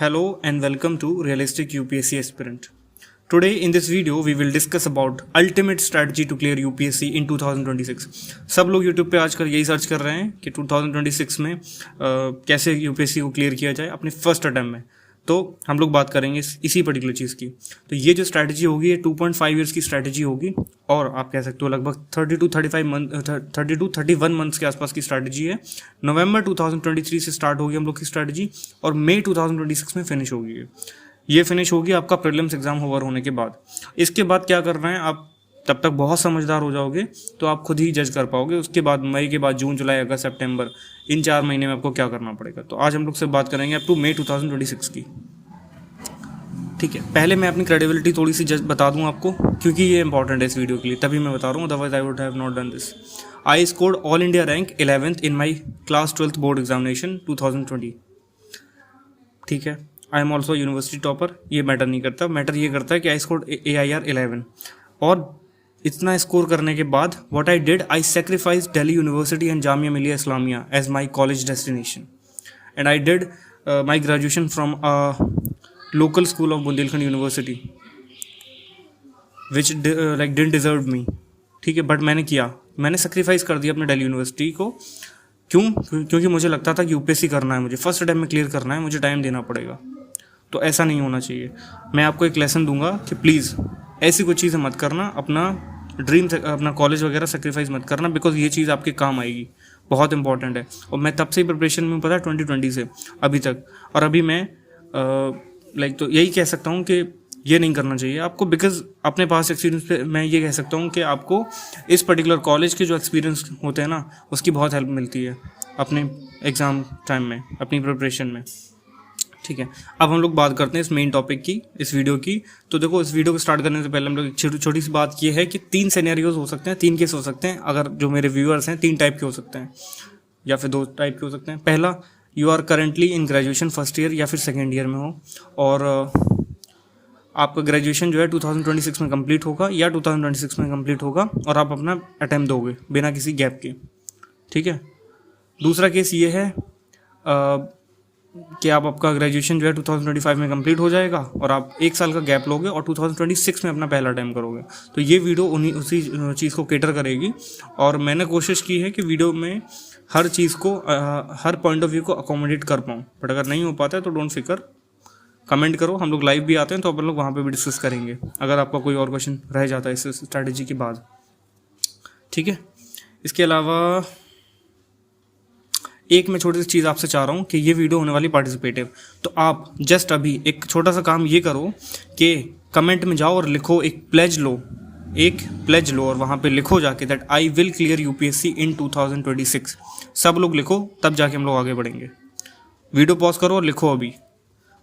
Hello and welcome to Realistic UPSC Aspirant. Today in this video we will discuss about ultimate strategy to clear UPSC in 2026. सब लोग YouTube पे आजकल यही search कर रहे हैं कि 2026 में कैसे UPSC को क्लियर किया जाए अपने फर्स्ट अटेम्प्ट में। तो हम लोग बात करेंगे इसी पर्टिकुलर चीज़ की। तो ये जो स्ट्रैटेजी होगी ये 2.5 ईयर्स की स्ट्रैटेजी होगी और आप कह सकते हो लगभग 30 to 31 मंथ्स के आसपास की स्ट्रैटेजी है। नवंबर 2023 से स्टार्ट होगी हम लोग की स्ट्रैटेजी और मई 2026 में फिनिश होगी। ये फिनिश होगी आपका प्रीलिम्स एग्जाम ओवर होने के बाद। इसके बाद क्या करना है, आप तब तक बहुत समझदार हो जाओगे तो आप खुद ही जज कर पाओगे। उसके बाद मई के बाद जून, जुलाई, अगस्त, सितंबर, इन 4 महीने में आपको क्या करना पड़ेगा। तो आज हम लोग से बात करेंगे अप टू मई 2026 की। ठीक है, पहले मैं अपनी क्रेडिबिलिटी थोड़ी सी जज बता दूं आपको, क्योंकि ये इंपॉर्टेंट है इस वीडियो के लिए, तभी मैं बता रहा हूँ, otherwise I would have not done this. I scored all India rank 11th in my class 12th board examination 2020। ठीक है, I am also university topper. ये मैटर नहीं करता, मैटर ये करता है कि आई स्कोर्ड AIR 11 और इतना स्कोर करने के बाद what I did, I sacrifice Delhi university and Jamia Millia Islamia as my college destination and I did my graduation from local school of Bundelkhand university which like didn't deserve me. ठीक है, बट मैंने sacrifice कर दिया अपने दिल्ली यूनिवर्सिटी को। क्यों? क्योंकि मुझे लगता था कि UPSC करना है, मुझे फर्स्ट अटेम्प्ट में क्लियर करना है, मुझे टाइम देना पड़ेगा। तो ऐसा नहीं होना चाहिए। मैं आपको एक लेसन दूंगा कि प्लीज़ ऐसी कोई चीज़ें मत करना, अपना ड्रीम, अपना कॉलेज वगैरह सेक्रीफाइस मत करना, बिकॉज ये चीज़ आपके काम आएगी, बहुत इंपॉर्टेंट है। और मैं तब से ही प्रिपरेशन में पता है 2020 से अभी तक, और अभी मैं तो यही कह सकता हूँ कि ये नहीं करना चाहिए आपको, बिकॉज अपने पास एक्सपीरियंस पे मैं ये कह सकता हूँ कि आपको इस पर्टिकुलर कॉलेज के जो एक्सपीरियंस होते हैं ना, उसकी बहुत हेल्प मिलती है अपने एग्ज़ाम टाइम में, अपनी प्रिपरेशन में। ठीक है, अब हम लोग बात करते हैं इस मेन टॉपिक की, इस वीडियो की। तो देखो, इस वीडियो को स्टार्ट करने से पहले हम लोग छोटी सी बात ये है कि 3 सिनेरियोज हो सकते हैं, 3 केस हो सकते हैं। अगर जो मेरे व्यूअर्स हैं 3 टाइप के हो सकते हैं या फिर 2 टाइप के हो सकते हैं। पहला, you are currently in graduation first year या फिर सेकेंड ईयर में हो और आपका ग्रेजुएशन जो है 2026 में कंप्लीट होगा या 2026 में कंप्लीट होगा और आप अपना अटेम्प्ट दोगे बिना किसी गैप के। ठीक है, दूसरा केस ये है कि आपका ग्रेजुएशन जो है 2025 में कंप्लीट हो जाएगा और आप 1 साल का गैप लोगे और 2026 में अपना पहला अटेम्प्ट करोगे। तो ये वीडियो उसी चीज़ को केटर करेगी और मैंने कोशिश की है कि वीडियो में हर चीज़ को, हर पॉइंट ऑफ व्यू को अकोमोडेट कर पाऊँ। बट अगर नहीं हो पाता है तो डोंट फिकर, कमेंट करो, हम लोग लाइव भी आते हैं तो अपन लोग वहाँ पे भी डिस्कस करेंगे अगर आपका कोई और क्वेश्चन रह जाता है इस स्ट्रैटेजी के बाद। ठीक है, इसके अलावा एक मैं छोटी सी चीज़ आपसे चाह रहा हूँ कि ये वीडियो होने वाली पार्टिसिपेटिव, तो आप जस्ट अभी एक छोटा सा काम ये करो कि कमेंट में जाओ और लिखो, एक प्लेज लो और वहाँ पे लिखो जाके that I will clear UPSC इन 2026। सब लोग लिखो, तब जाके हम लोग आगे बढ़ेंगे। वीडियो पॉज करो और लिखो अभी।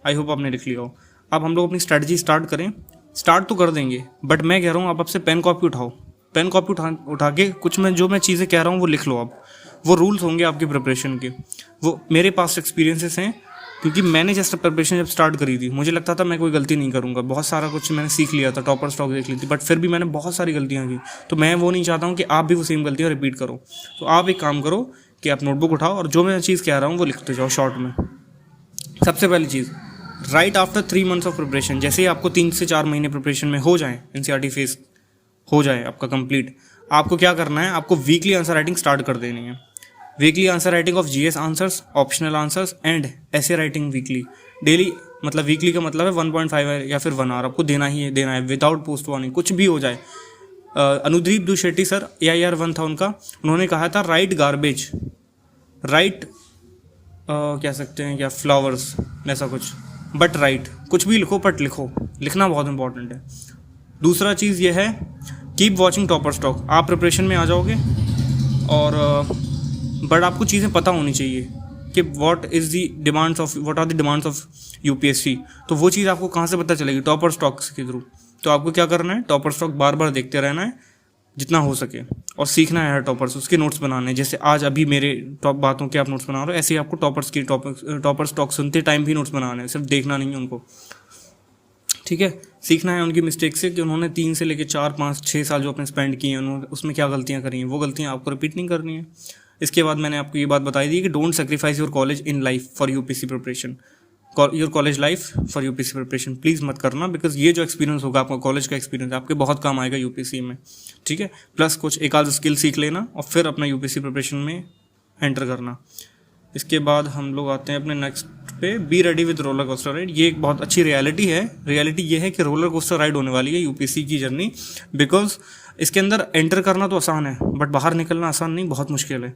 आई होप आपने लिख लिया हो। अब हम लोग अपनी स्ट्रैटेजी स्टार्ट करें। स्टार्ट तो कर देंगे, बट मैं कह रहा हूँ आप अब से पेन कॉपी उठाओ, पेन कॉपी उठा के कुछ जो मैं चीज़ें कह रहा हूँ वो लिख लो। आप वो रूल्स होंगे आपकी प्रिपरेशन के, वो मेरे पास एक्सपीरियंसेस हैं, क्योंकि मैंने जस्ट प्रिपरेशन जब स्टार्ट करी थी मुझे लगता था मैं कोई गलती नहीं करूँगा। बहुत सारा कुछ मैंने सीख लिया था, टॉपर स्टॉक देख ली थी, बट फिर भी मैंने बहुत सारी गलतियाँ की। तो मैं वो नहीं चाहता हूँ कि आप भी वो सेम गलतियाँ रिपीट करो। तो आप एक काम करो कि आप नोटबुक उठाओ और जो मैं चीज़ कह रहा हूँ वो लिखते जाओ शॉर्ट में। सबसे पहली चीज़, right after 3 months of preparation, जैसे ही आपको 3 से 4 महीने प्रिपरेशन में हो जाए, NCERT फेस हो जाए आपका कंप्लीट, आपको क्या करना है, आपको वीकली आंसर राइटिंग स्टार्ट कर देनी है। Weekly answer writing of GS answers, optional answers and ऐसे राइटिंग वीकली, डेली। मतलब वीकली का मतलब है 1.5 या फिर 1 आवर आपको देना है विदाउट पोस्ट वार्निंग, कुछ भी हो जाए। अनुदीप दुशेट्टी सर, AIR 1 था उनका, उन्होंने कहा था राइट गार्बेज, राइट कह सकते हैं क्या, फ्लावर्स, ऐसा कुछ, बट राइट, कुछ भी लिखो बट लिखो, लिखना बहुत इंपॉर्टेंट है। दूसरा चीज़ ये है, कीप वॉचिंग टॉपर स्टॉक। आप प्रिपरेशन में आ जाओगे और बट आपको चीज़ें पता होनी चाहिए कि what are the demands of UPSC। तो वो चीज़ आपको कहाँ से पता चलेगी, टॉपर स्टॉक्स के थ्रू। तो आपको क्या करना है, टॉपर स्टॉक बार बार देखते रहना है जितना हो सके और सीखना है टॉपर्स, उसके नोट्स बनाने हैं। जैसे आज अभी मेरे टॉप बातों के आप नोट्स बना रहे हो, ऐसे ही आपको टॉपर स्टॉक सुनते टाइम भी नोट्स बनाने हैं, सिर्फ देखना नहीं है उनको। ठीक है, सीखना है उनकी मिस्टेक से कि उन्होंने 3 से लेकर 4, 5, 6 साल जो अपने स्पेंड किए हैं उन्होंने उसमें क्या गलतियाँ करी हैं, वो गलतियाँ आपको रिपीट नहीं करनी है। इसके बाद मैंने आपको ये बात बताई थी कि don't sacrifice your college in life for UPSC preparation. Your college life for UPSC preparation. Please मत करना, बिकॉज ये जो एक्सपीरियंस होगा आपका कॉलेज का एक्सपीरियंस आपके बहुत काम आएगा यूपीएससी में, ठीक है। प्लस कुछ एक आध स्किल सीख लेना और फिर अपना यूपीएससी प्रिपरेशन में एंटर करना। इसके बाद हम लोग आते हैं अपने नेक्स्ट पे, be ready with roller coaster ride. ये एक बहुत अच्छी रियलिटी है। रियलिटी ये है कि रोलर कोस्टर राइड होने वाली है यूपीएससी की जर्नी, बिकॉज इसके अंदर एंटर करना तो आसान है बट बाहर निकलना आसान नहीं, बहुत मुश्किल है,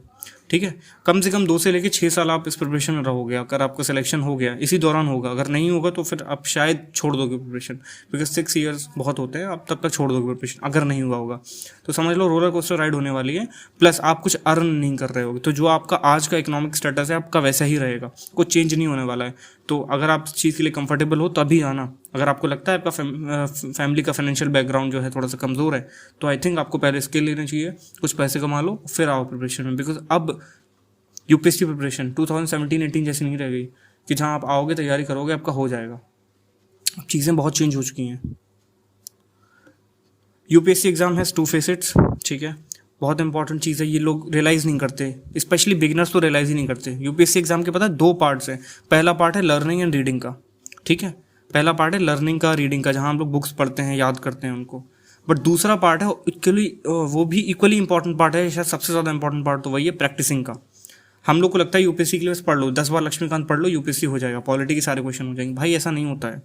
ठीक है। कम से कम 2 से लेकर 6 साल आप इस प्रिपरेशन में रहोगे। अगर आपका सिलेक्शन हो गया इसी दौरान होगा, अगर नहीं होगा तो फिर आप शायद छोड़ दोगे प्रिपरेशन, बिकॉज 6 ईयर्स बहुत होते हैं, आप तब तक छोड़ दोगे प्रिपरेशन अगर नहीं हुआ होगा। तो समझ लो रोलर कोस्टर राइड होने वाली है, प्लस आप कुछ अर्न नहीं कर रहे होगे, तो जो आपका आज का इकोनॉमिक स्टेटस है आपका वैसा ही रहेगा, कुछ चेंज नहीं होने वाला है। तो अगर आप इस चीज़ के लिए कंफर्टेबल हो तभी आना। अगर आपको लगता है आपका फैमिली का फाइनेंशियल बैकग्राउंड जो है थोड़ा सा कमज़ोर है, तो आई थिंक आपको पहले स्किल लेना चाहिए, कुछ पैसे कमा लो फिर आओ प्रिपरेशन में। बिकॉज अब यूपीएससी प्रिपरेशन 2017-18 जैसी नहीं रह गई कि जहाँ आप आओगे तैयारी करोगे आपका हो जाएगा। अब चीज़ें बहुत चेंज हो चुकी हैं। यूपीएससी एग्जाम हैज़ 2 फेसेट्स, ठीक है। बहुत इंपॉर्टेंट चीज़ है, ये लोग रियलाइज़ नहीं करते, स्पेशली बिगिनर्स तो रियलाइज़ ही नहीं करते। यूपीएससी एग्जाम के पता है 2 पार्ट्स हैं। पहला पार्ट है लर्निंग एंड रीडिंग का, ठीक है। पहला पार्ट है लर्निंग का, रीडिंग का, जहाँ हम लोग बुक्स पढ़ते हैं, याद करते हैं उनको। बट दूसरा पार्ट है इक्वली, वो भी इक्वली इंपॉर्टेंट पार्ट है, शायद सबसे ज़्यादा इंपॉर्टेंट पार्ट तो वही है प्रैक्टिसिंग का। हम लोग को लगता है यूपीएससी के लिए बस पढ़ लो, 10 बार लक्ष्मीकांत पढ़ लो यूपीएससी हो जाएगा, पॉलिटी के सारे क्वेश्चन हो जाएंगे। भाई ऐसा नहीं होता है,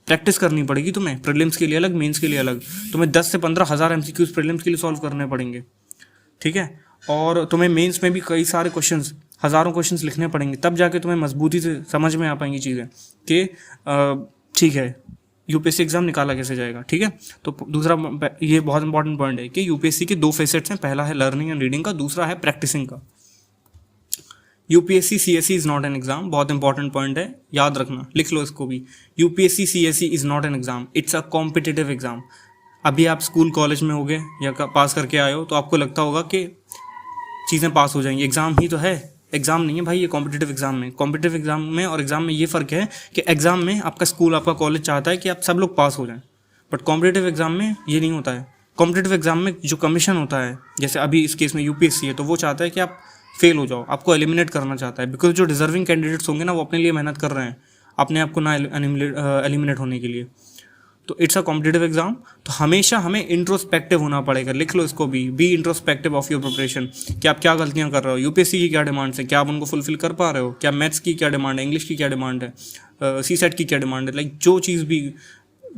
प्रैक्टिस करनी पड़ेगी तुम्हें। प्रीलिम्स के लिए अलग, मेंस के लिए अलग। तुम्हें 10 से 15 हज़ार एमसीक्यूज प्रीलिम्स के लिए सॉल्व करने पड़ेंगे, ठीक है। और तुम्हें मेंस में भी कई सारे क्वेश्चंस, हज़ारों क्वेश्चंस लिखने पड़ेंगे, तब जाके तुम्हें मजबूती से समझ में आ पाएंगी चीज़ें कि ठीक है यूपीएससी एग्जाम निकाला कैसे जाएगा, ठीक है। तो दूसरा ये बहुत इंपॉर्टेंट पॉइंट है कि यूपीएससी के 2 फेसेट्स हैं, पहला है लर्निंग एंड रीडिंग का, दूसरा है प्रैक्टिसिंग का। UPSC CSE is not an exam, बहुत इंपॉर्टेंट पॉइंट है, याद रखना, लिख लो इसको भी। UPSC CSE is not an exam, it's a competitive exam. अभी आप स्कूल कॉलेज में होगे या पास करके आए हो तो आपको लगता होगा कि चीज़ें पास हो जाएंगी, एग्ज़ाम ही तो है। एग्ज़ाम नहीं है भाई, ये कॉम्पिटिटिव एग्जाम में। कॉम्पिटिटिव एग्जाम में और एग्जाम में ये फ़र्क है कि एग्जाम में आपका स्कूल, आपका कॉलेज चाहता है कि आप सब लोग पास हो जाएं, बट कॉम्पिटिटिव एग्जाम में ये नहीं होता है। कॉम्पिटिटिव एग्जाम में जो कमीशन होता है, जैसे अभी इस केस में यूपीएससी है, तो वो चाहता है कि आप फेल हो जाओ, आपको एलिमिनेट करना चाहता है। बिकॉज जो डिजर्विंग कैंडिडेट्स होंगे ना, वो अपने लिए मेहनत कर रहे हैं अपने आप को ना एलिमिनेट होने के लिए। तो इट्स अ कॉम्पिटिटिव एग्जाम, तो हमेशा हमें इंट्रोस्पेक्टिव होना पड़ेगा। लिख लो इसको भी, be introspective of your preparation, कि आप क्या गलतियां कर रहे हो, यूपीएससी की क्या डिमांड्स है, क्या आप उनको फुलफिल कर पा रहे हो, क्या मैथ्स की क्या डिमांड है, इंग्लिश की क्या डिमांड है, सीसेट की क्या डिमांड है, लाइक जो चीज़ भी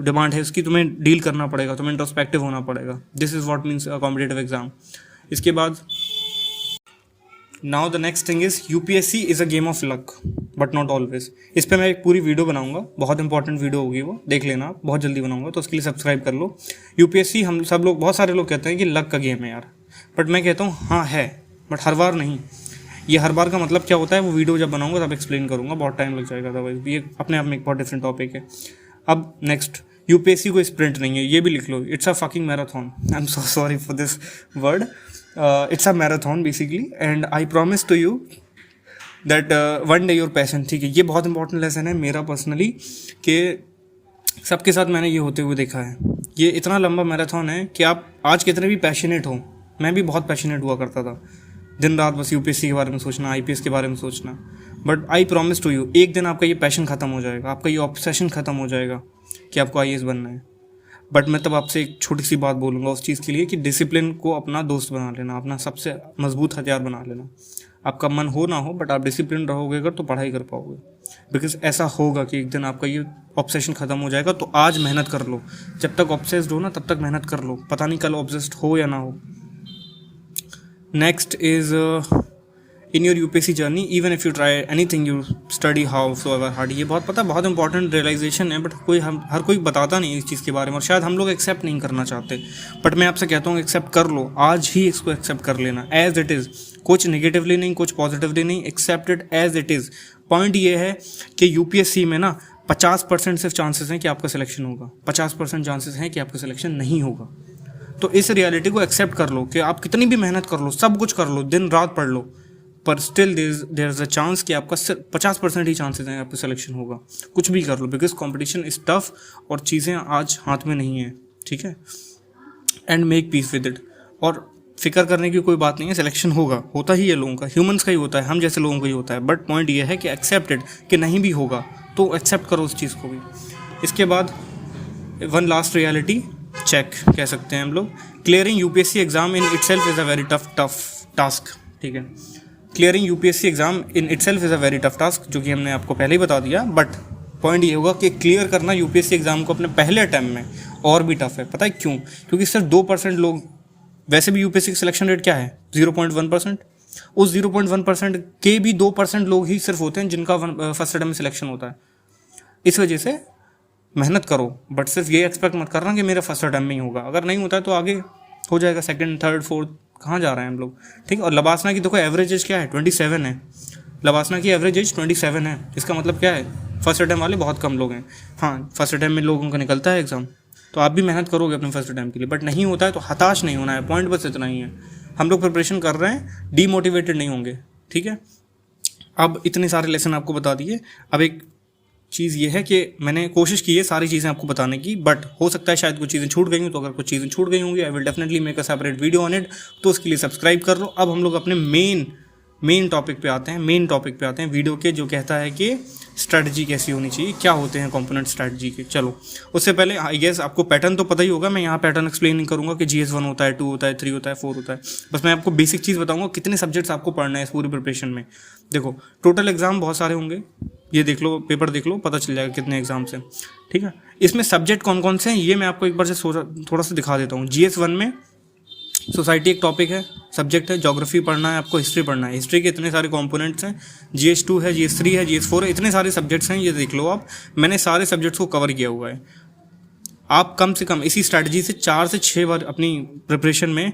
डिमांड है उसकी तुम्हें डील करना पड़ेगा, तुम्हें इंट्रोस्पेक्टिव होना पड़ेगा। This is what means a competitive exam. इसके बाद now the next thing is UPSC is a game of luck but not always. इस पर मैं एक पूरी वीडियो बनाऊंगा, बहुत इंपॉर्टेंट वीडियो होगी, वो देख लेना आप, बहुत जल्दी बनाऊंगा, तो उसके लिए सब्सक्राइब कर लो। यूपीएससी हम सब लोग, बहुत सारे लोग कहते हैं कि लक का गेम है यार, बट मैं कहता हूँ हाँ है, बट हर बार नहीं। ये हर बार का मतलब क्या होता है वो वीडियो जब बनाऊंगा तब एक्सप्लेन करूँगा, बहुत टाइम लग जाएगा, अदरवाइज ये अपने आप में एक बहुत डिफरेंट टॉपिक है। अब नेक्स्ट, यूपीएससी को स्प्रिंट नहीं है, ये भी लिख लो, it's a fucking marathon. I am so sorry for this word, it's a marathon basically, and I promise to you that one day your passion, ठीक है। ये बहुत इंपॉर्टेंट लेसन है मेरा पर्सनली, कि सबके साथ मैंने ये होते हुए देखा है। ये इतना लंबा मैराथन है कि आप आज कितने भी पैशनेट हो, मैं भी बहुत पैशनेट हुआ करता था, दिन रात बस यूपीएससी के बारे में सोचना, आईपीएस के बारे में सोचना, but I promise to you, एक दिन आपका ये पैशन ख़त्म हो जाएगा, आपका ये ऑब्सेशन ख़त्म हो जाएगा कि आपको आईएएस बनना है। बट मैं तब आपसे एक छोटी सी बात बोलूँगा उस चीज़ के लिए कि डिसिप्लिन को अपना दोस्त बना लेना, अपना सबसे मजबूत हथियार बना लेना। आपका मन हो ना हो, बट आप डिसिप्लिन रहोगे अगर तो पढ़ाई कर पाओगे। बिकॉज ऐसा होगा कि एक दिन आपका ये ऑब्सेशन ख़त्म हो जाएगा, तो आज मेहनत कर लो, जब तक ऑब्सेस्ड हो ना तब तक मेहनत कर लो, पता नहीं कल ऑब्सेस्ड हो या ना हो। Next is in your UPSC journey even if you try anything you study how so ever hard. ये बहुत इंपॉर्टेंट रियलाइजेशन है, बट हर कोई बताता नहीं इस चीज़ के बारे में, और शायद हम लोग एक्सेप्ट नहीं करना चाहते। बट मैं आपसे कहता हूँ एक्सेप्ट कर लो, आज ही इसको एक्सेप्ट कर लेना एज इट इज़, कुछ नेगेटिवली नहीं, कुछ पॉजिटिवली नहीं, accept it as it is. Point ये है कि यूपीएससी में ना 50% सिर्फ चांसेस हैं कि आपका सिलेक्शन होगा, 50% चांसेस हैं कि आपका सिलेक्शन नहीं होगा। तो इस रियलिटी को एक्सेप्ट कर लो कि आप कितनी भी मेहनत कर लो, सब कुछ कर लो, दिन रात पढ़ लो, पर still there is a chance कि आपका सिर्फ 50% ही चांसेस हैं आपका सिलेक्शन होगा। कुछ भी कर लो, बिकॉज कॉम्पिटिशन इज टफ और चीज़ें आज हाथ में नहीं है, ठीक है। And make peace with it. और फिक्र करने की कोई बात नहीं है, सिलेक्शन होगा, होता ही है लोगों का, ह्यूमंस का ही होता है, हम जैसे लोगों का ही होता है। बट पॉइंट ये है कि एक्सेप्टेड कि नहीं भी होगा तो एक्सेप्ट करो उस चीज़ को भी। इसके बाद वन लास्ट रियलिटी चेक कह सकते हैं हम लोग, clearing UPSC exam in itself is a very tough task. ठीक है, clearing UPSC exam in itself is a very tough task, जो कि हमने आपको पहले ही बता दिया। बट पॉइंट ये होगा कि क्लियर करना यूपीएससी एग्जाम को अपने पहले अटैम्प्ट में और भी टफ है। पता है क्यों? क्योंकि सिर्फ 2% लोग, वैसे भी यूपीएससी का सिलेक्शन रेट क्या है 0.1%, उस 0.1% के भी 2% लोग ही सिर्फ होते हैं जिनका फर्स्ट अटैम्प्ट में सिलेक्शन होता है। इस वजह से मेहनत करो, बट सिर्फ ये एक्सपेक्ट मत करना कि मेरा फर्स्ट अटैम्प्ट में ही होगा। अगर नहीं होता है तो आगे हो जाएगा, सेकंड, थर्ड, फोर्थ, कहाँ जा रहे हैं हम लोग। ठीक है, और लबासना की देखो एवरेज एज क्या है, 27 है। लबासना की एवरेज एज 27 है। इसका मतलब क्या है, फर्स्ट अटैम्प्ट वाले बहुत कम लोग हैं। हाँ, फर्स्ट अटैम्प्ट में लोगों का निकलता है एग्जाम, तो आप भी मेहनत करोगे अपने फर्स्ट अटैम्प्ट के लिए। बट नहीं होता है तो हताश नहीं होना है, पॉइंट बस इतना ही है। हम लोग प्रिपरेशन कर रहे हैं, डीमोटिवेटेड नहीं होंगे। ठीक है, अब इतने सारे लेसन आपको बता दिए। अब एक चीज़ ये है कि मैंने कोशिश की है सारी चीज़ें आपको बताने की, बट हो सकता है शायद कुछ चीज़ें छूट गई हूँ। तो अगर कुछ चीज़ें छूट गई होंगी, I will definitely make a separate video on it, तो उसके लिए सब्सक्राइब कर लो। अब हम लोग अपने मेन टॉपिक पे आते हैं वीडियो के, जो कहता है कि स्ट्रैटेजी कैसी होनी चाहिए, क्या होते हैं कंपोनेंट स्ट्रैटेजी के। चलो उससे पहले आई गेस आपको पैटर्न तो पता ही होगा, मैं यहाँ पैटर्न एक्सप्लेन नहीं करूँगा कि GS1 होता है, 2 होता है, 3 होता है, 4 होता है। बस मैं आपको बेसिक चीज़ बताऊँगा कितने सब्जेक्ट्स आपको पढ़ना है इस पूरी प्रिपरेशन में। देखो टोटल एग्जाम बहुत सारे होंगे, ये देख लो, पेपर देख लो, पता चल जाएगा कितने एग्जाम्स हैं। ठीक है, इसमें सब्जेक्ट कौन कौन से हैं ये मैं आपको एक बार से थोड़ा सा दिखा देता हूँ। GS1 में सोसाइटी एक टॉपिक है, सब्जेक्ट है, ज्योग्राफी पढ़ना है, आपको हिस्ट्री पढ़ना है। हिस्ट्री के इतने सारे कंपोनेंट्स हैं, GS2 है, GS3 है, GS4 है, इतने सारे सब्जेक्ट्स हैं, ये देख लो आप। मैंने सारे सब्जेक्ट्स को कवर किया हुआ है। आप कम से कम इसी स्ट्रैटेजी से 4 से 6 बार अपनी प्रिपरेशन में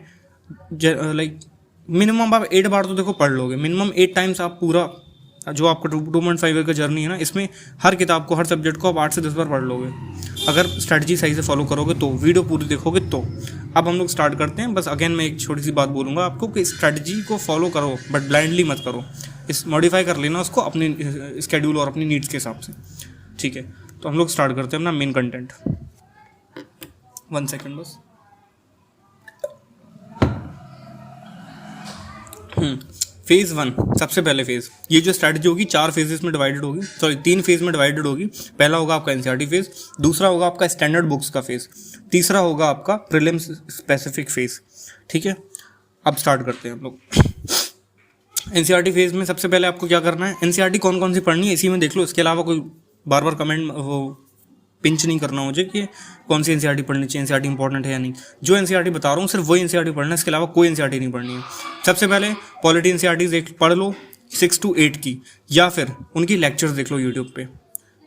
लाइक मिनिमम आप 8 बार तो देखो पढ़ लोगे, मिनिमम 8 टाइम्स आप पूरा जो आपका 2.5 ईयर का जर्नी है ना, इसमें हर किताब को, हर सब्जेक्ट को आप 8 से 10 बार पढ़ लोगे अगर स्ट्रैटेजी सही से फॉलो करोगे तो, वीडियो पूरी देखोगे तो। अब हम लोग स्टार्ट करते हैं। बस अगेन मैं एक छोटी सी बात बोलूँगा आपको कि स्ट्रैटेजी को फॉलो करो बट ब्लाइंडली मत करो, इस मॉडिफाई कर लेना उसको अपने स्केड्यूल और अपनी नीड्स के हिसाब से। ठीक है, तो हम लोग स्टार्ट करते हैं अपना मेन कंटेंट। 1 सेकेंड बस। फेज़ 1, सबसे पहले फेज़, ये जो स्ट्रैटेजी होगी 4 फेजेस में डिवाइडेड होगी, 3 फेज में डिवाइडेड होगी। पहला होगा आपका एनसीईआरटी फेज़, दूसरा होगा आपका स्टैंडर्ड बुक्स का फेज़, तीसरा होगा आपका प्रीलिम्स स्पेसिफिक फेज़। ठीक है, अब स्टार्ट करते हैं हम लोग। एनसीईआरटी फेज़ में सबसे पहले आपको क्या करना है, एनसीईआरटी कौन कौन सी पढ़नी है इसी में देख लो। इसके अलावा कोई बार बार कमेंट वो पिंच नहीं करना मुझे कि कौन सी एनसीईआरटी पढ़नी चाहिए, एनसीईआरटी इंपॉर्टेंट है या नहीं। जो एनसीईआरटी बता रहा हूँ सिर्फ वही एनसीईआरटी पढ़ना है, इसके अलावा कोई एनसीईआरटी नहीं पढ़नी है। सबसे पहले पॉलिटी एनसीईआरटी देख पढ़ लो 6 to 8 की, या फिर उनकी लेक्चर्स देख लो यूट्यूब पे।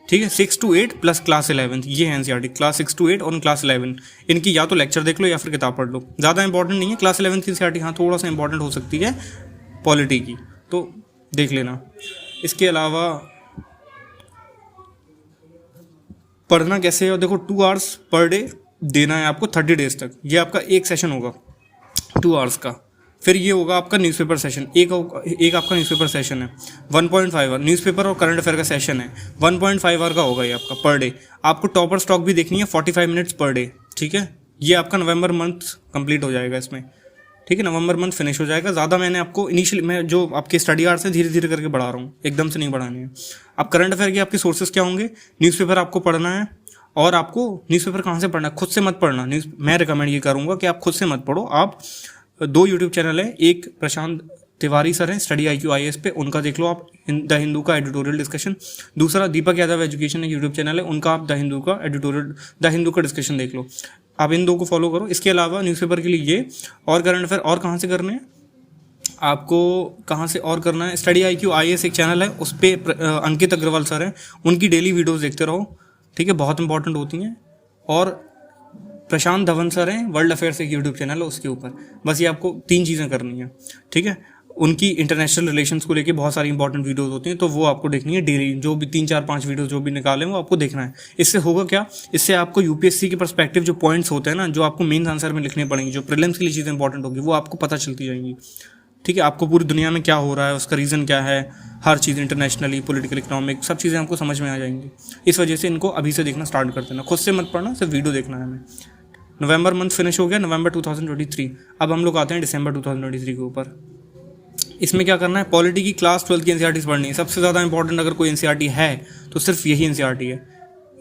ठीक है, 6 to 8 प्लस क्लास 11, ये है एनसीईआरटी, क्लास 6 to 8 और क्लास 11। इनकी या तो लेक्चर देख लो या फिर किताब पढ़ लो, ज़्यादा इंपॉर्टेंट नहीं है। क्लास 11 की एनसीईआरटी हाँ थोड़ा सा इंपॉर्टेंट हो सकती है पॉलिटी की, तो देख लेना। इसके अलावा पढ़ना कैसे है, और देखो 2 आवर्स पर डे देना है आपको 30 डेज तक। ये आपका एक सेशन होगा 2 आवर्स का। फिर ये होगा आपका न्यूज़पेपर सेशन, एक आपका न्यूज़पेपर सेशन है 1.5 आवर, न्यूज़पेपर और करंट अफेयर का सेशन है 1.5 आवर का होगा ये आपका पर डे। आपको टॉपर स्टॉक भी देखनी है 45 मिनट्स पर डे। ठीक है, ये आपका नवंबर मंथ कंप्लीट हो जाएगा इसमें। ठीक है, नवंबर मंथ फिनिश हो जाएगा। ज़्यादा मैंने आपको इनिशियल मैं जो आपके स्टडी आवर्स हैं धीरे धीरे करके बढ़ा रहा हूँ, एकदम से नहीं बढ़ानी है। अब करंट अफेयर के आपके सोर्सेज क्या होंगे, न्यूज़पेपर आपको पढ़ना है, और आपको न्यूज़पेपर कहाँ से पढ़ना है, खुद से मत पढ़ना। मैं रिकमेंड ये करूँगा कि आप खुद से मत पढ़ो। आप 2 यूट्यूब चैनल है, एक प्रशांत तिवारी सर हैं स्टडी IQ IAS पे, उनका देख लो आप, द हिंदू का एडिटोरियल डिस्कशन। दूसरा दीपक यादव एजुकेशन एक यूट्यूब चैनल है, उनका आप द हिंदू का डिस्कशन देख लो। आप इन 2 को फॉलो करो। इसके अलावा न्यूज़पेपर के लिए ये, और करंट अफेयर और कहाँ से करने हैं आपको, कहाँ से और करना है, स्टडी IQ IAS एक चैनल है, उस पर अंकित अग्रवाल सर हैं, उनकी डेली वीडियोज़ देखते रहो। ठीक है, बहुत इंपॉर्टेंट होती हैं। और प्रशांत धवन सर हैं, वर्ल्ड अफेयर्स एक यूट्यूब चैनल है, उसके ऊपर। बस ये आपको 3 चीज़ें करनी है। ठीक है, उनकी इंटरनेशनल रिलेशंस को लेके बहुत सारी इंपॉर्टेंट वीडियोस होती हैं, तो वो आपको देखनी है डेली, जो भी 3, 4, 5 वीडियोस जो भी निकाले वो आपको देखना है। इससे होगा क्या, इससे आपको यूपीएससी के पर्सपेक्टिव जो पॉइंट्स होते हैं ना, जो आपको मेन आंसर में लिखने पड़ेंगे, जो प्रीलिम्स के लिए चीज़ें इंपॉर्टेंट होगी, वो आपको पता चलती जाएंगी। ठीक है, आपको पूरी दुनिया में क्या हो रहा है, उसका रीज़न क्या है, हर चीज़ इंटरनेशनली, पॉलिटिकल, इकोनॉमिक, सब चीज़ें आपको समझ में आ जाएंगी। इस वजह से इनको अभी से देखना स्टार्ट कर देना, खुद से मत पढ़ना, सिर्फ वीडियो देखना है हमें। नवंबर मंथ फिनिश हो गया, नवंबर 2023। अब हम लोग आते हैं दिसंबर 2023 के ऊपर। इसमें क्या करना है, पॉलिटी की क्लास 12 की एनसीईआरटी पढ़नी है। सबसे ज़्यादा इंपॉर्टेंट अगर कोई एनसीईआरटी है तो सिर्फ यही एनसीईआरटी है,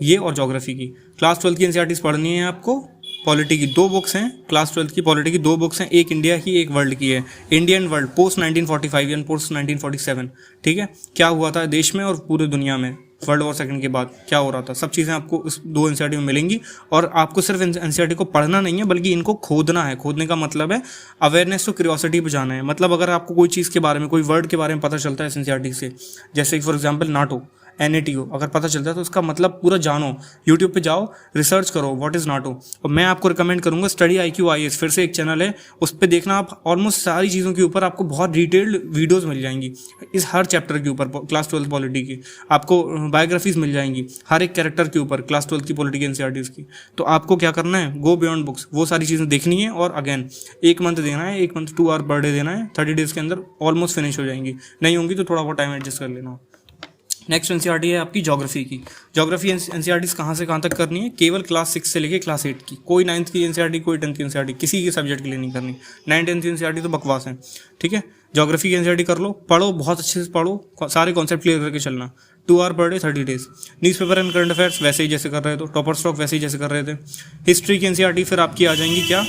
ये और ज्योग्राफी की। क्लास 12 की एनसीईआरटी पढ़नी है आपको। पॉलिटी की 2 बुक्स हैं, क्लास 12 की पॉलिटी की 2 बुक्स हैं, एक इंडिया की एक वर्ल्ड की है। India and world post 1945 and post 1947, ठीक है, क्या हुआ था देश में और पूरे दुनिया में वर्ल्ड वॉर सेकंड के बाद क्या हो रहा था, सब चीज़ें आपको इस 2 एनसीईआरटी में मिलेंगी। और आपको सिर्फ एनसीईआरटी को पढ़ना नहीं है बल्कि इनको खोदना है। खोदने का मतलब है अवेयरनेस तो क्यूरियोसिटी पे जाना है। मतलब अगर आपको कोई चीज़ के बारे में, कोई वर्ड के बारे में पता चलता है इस एनसीईआरटी से, जैसे फॉर एग्जाम्पल नाटो, NATO अगर पता चलता है तो उसका मतलब पूरा जानो। यूट्यूब पे जाओ, रिसर्च करो व्हाट इज़ नाटो। और मैं आपको रिकमेंड करूंगा स्टडी IQ IAS, फिर से एक चैनल है, उस पर देखना आप। ऑलमोस्ट सारी चीज़ों के ऊपर आपको बहुत डिटेल्ड वीडियोस मिल जाएंगी इस हर चैप्टर के ऊपर। क्लास 12 पॉलिटी की आपको बायोग्राफीज मिल जाएंगी हर एक कैरेक्टर के ऊपर, क्लास 12 की पॉलिटी की एनसीईआरटीज़ की। तो आपको क्या करना है, गो बियॉन्ड बुक्स, वो सारी चीज़ें देखनी है। और अगेन 1 मंथ देना है, 1 मंथ 2 आवर पर डे देना है। 30 डेज़ के अंदर ऑलमोस्ट फिनिश हो जाएंगी। नहीं होंगी तो थोड़ा बहुत टाइम एडजस्ट कर लेना। नेक्स्ट एनसीईआरटी है आपकी ज्योग्राफी की। ज्योग्राफी एनसीईआरटी कहाँ से कहाँ तक करनी है, केवल क्लास 6 से लेके क्लास 8 की। कोई 9th की एनसीईआरटी, कोई 10th की एनसीईआरटी, किसी के सब्जेक्ट के लिए नहीं करनी। 9th 10th की एनसीईआरटी तो बकवास है, ठीक है। ज्योग्राफी की एनसीईआरटी कर लो, पढ़ो, बहुत अच्छे से पढ़ो, सारे कॉन्सेप्ट क्लियर करके चलना। 2 hour per day 30 days. Newspaper and current affairs वैसे ही जैसे कर रहे थे, टॉपर स्टॉक वैसे ही जैसे कर रहे थे। हिस्ट्री की एनसीईआरटी फिर आपकी आ जाएंगी क्या,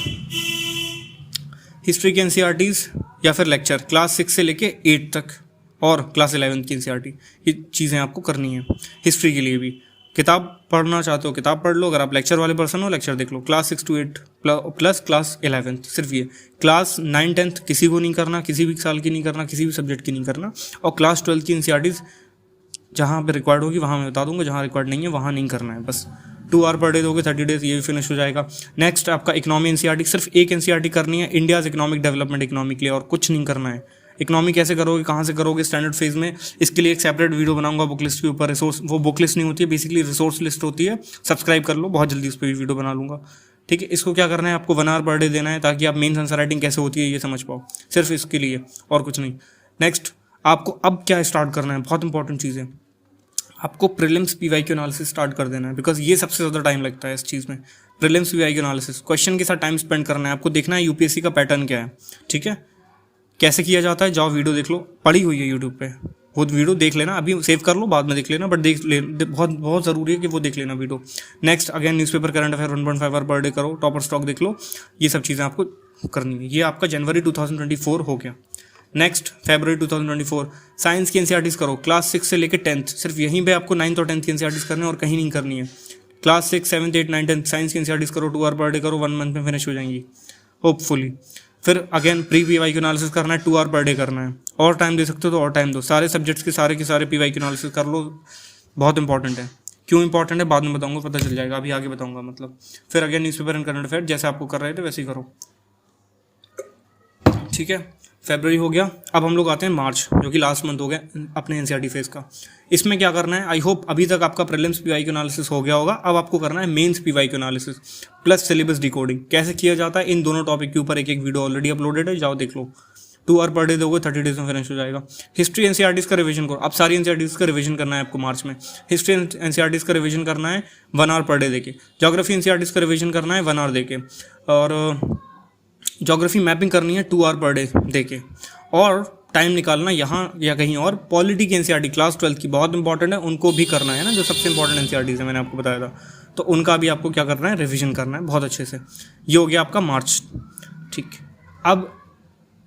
हिस्ट्री की एनसीईआरटीज़ या फिर लेक्चर क्लास 6 से लेके 8 तक, और क्लास 11 की एनसीईआरटी। ये चीज़ें आपको करनी है। हिस्ट्री के लिए भी किताब पढ़ना चाहते हो किताब पढ़ लो, अगर आप लेक्चर वाले पर्सन हो लेक्चर देख लो। क्लास 6 to 8 प्लस क्लास 11 सिर्फ ये। क्लास 9 10th किसी को नहीं करना, किसी भी साल की नहीं करना, किसी भी सब्जेक्ट की नहीं करना। और क्लास 12 की एनसीईआरटीज़ जहाँ पे रिक्वायर्ड होगी वहाँ मैं बता दूंगा, जहाँ रिक्वायर्ड नहीं है वहाँ नहीं करना है बस। 2 आवर पर डे दोगे 30 डेज, ये भी फिनिश हो जाएगा। नेक्स्ट आपका इकोनॉमी एनसीईआरटी, सिर्फ एक एनसीईआरटी करनी है, इंडियाज़ इकोनॉमिक डेवलपमेंट इकोनॉमी के लिए, और कुछ नहीं करना है। इकोनॉमी कैसे करोगे, कहाँ से करोगे, स्टैंडर्ड फेज में, इसके लिए एक सेपरेट वीडियो बनाऊंगा बुक लिस्ट के ऊपर। रिसोर्स, वो बुक लिस्ट नहीं होती है, बेसिकली रिसोर्स लिस्ट होती है। सब्सक्राइब कर लो, बहुत जल्दी उस पर वीडियो बना लूंगा, ठीक है। इसको क्या करना है, आपको 1 आवर पर डे देना है ताकि आप मेन आंसर राइटिंग कैसे होती है ये समझ पाओ, सिर्फ इसके लिए और कुछ नहीं। नेक्स्ट आपको अब क्या स्टार्ट करना है, बहुत इंपॉर्टेंट चीज़ है, आपको प्रीलिम्स PYQ एनालिसिस स्टार्ट कर देना है। बिकॉज ये सबसे ज़्यादा टाइम लगता है इस चीज़ में। प्रीलिम्स PYQ एनालिसिस, क्वेश्चन के साथ टाइम स्पेंड करना है आपको, देखना है यूपीएससी का पैटर्न क्या है, ठीक है, कैसे किया जाता है। जाओ वीडियो देख लो, पड़ी हुई है यूट्यूब पे, वो वीडियो देख लेना, अभी सेव कर लो बाद में देख लेना, बट बहुत बहुत ज़रूरी है कि वो देख लेना video. Next again newspaper current affair 1.5 hour per day करो, टॉपर स्टॉक देख लो, ये सब चीज़ें आपको करनी है। ये आपका जनवरी 2024 हो गया। नेक्स्ट फरवरी 2024 साइंस की एनसीईआरटीज करो, क्लास 6 से लेकर 10th, सिर्फ यहीं पे आपको 9th और 10th की एनसीईआरटीज करनी है और कहीं नहीं करनी है। क्लास 6 7 8 9 10 साइंस की एनसीईआरटीज करो, 2 आवर पर डे करो, 1 मंथ में फिनिश हो जाएंगी होपफुली। फिर अगेन प्री PYQ एनालिसिस करना है, 2 आवर पर डे करना है, और टाइम दे सकते हो तो और टाइम दो। सारे सब्जेक्ट्स के सारे PYQ एनालिसिस कर लो, बहुत इंपॉर्टेंट है। क्यों इंपॉर्टेंट है बाद में बताऊंगा, पता चल जाएगा, अभी आगे बताऊंगा मतलब। फिर again newspaper and current affair जैसे आपको कर रहे थे वैसे ही करो, ठीक है। फरवरी हो गया, अब हम लोग आते हैं मार्च, जो कि लास्ट मंथ हो गया अपने एनसीईआरटी फेज का। इसमें क्या करना है, आई होप अभी तक आपका प्रीलिम्स PYQ एनालिसिस हो गया होगा। अब आपको करना है mains PYQ analysis plus syllabus decoding. कैसे किया जाता है, इन दोनों टॉपिक के ऊपर एक वीडियो ऑलरेडी अपलोडेड है, जाओ देख लो। 2 आवर पर डे दोगे, 30 डेज में फिनिश हो जाएगा। हिस्ट्री एनसीईआरटीज का रिवीजन करो, अब सारी एनसीईआरटीज का रिवीजन करना है आपको मार्च में। हिस्ट्री एनसीईआरटीज का रिवीजन करना है 1 आवर पर डे देके। ज्योग्राफी एनसीईआरटीज का रिवीजन करना है 1 आवर देके, और ज्योग्राफी मैपिंग करनी है 2 आवर पर डे देके, और टाइम निकालना यहाँ या कहीं और। पॉलिटी की एनसीईआरटी क्लास 12 की बहुत इंपॉर्टेंट है, उनको भी करना है ना, जो सबसे इंपॉर्टेंट एनसीईआरटीज है मैंने आपको बताया था, तो उनका भी आपको क्या करना है, रिवीजन करना है बहुत अच्छे से। ये हो गया आपका मार्च, ठीक। अब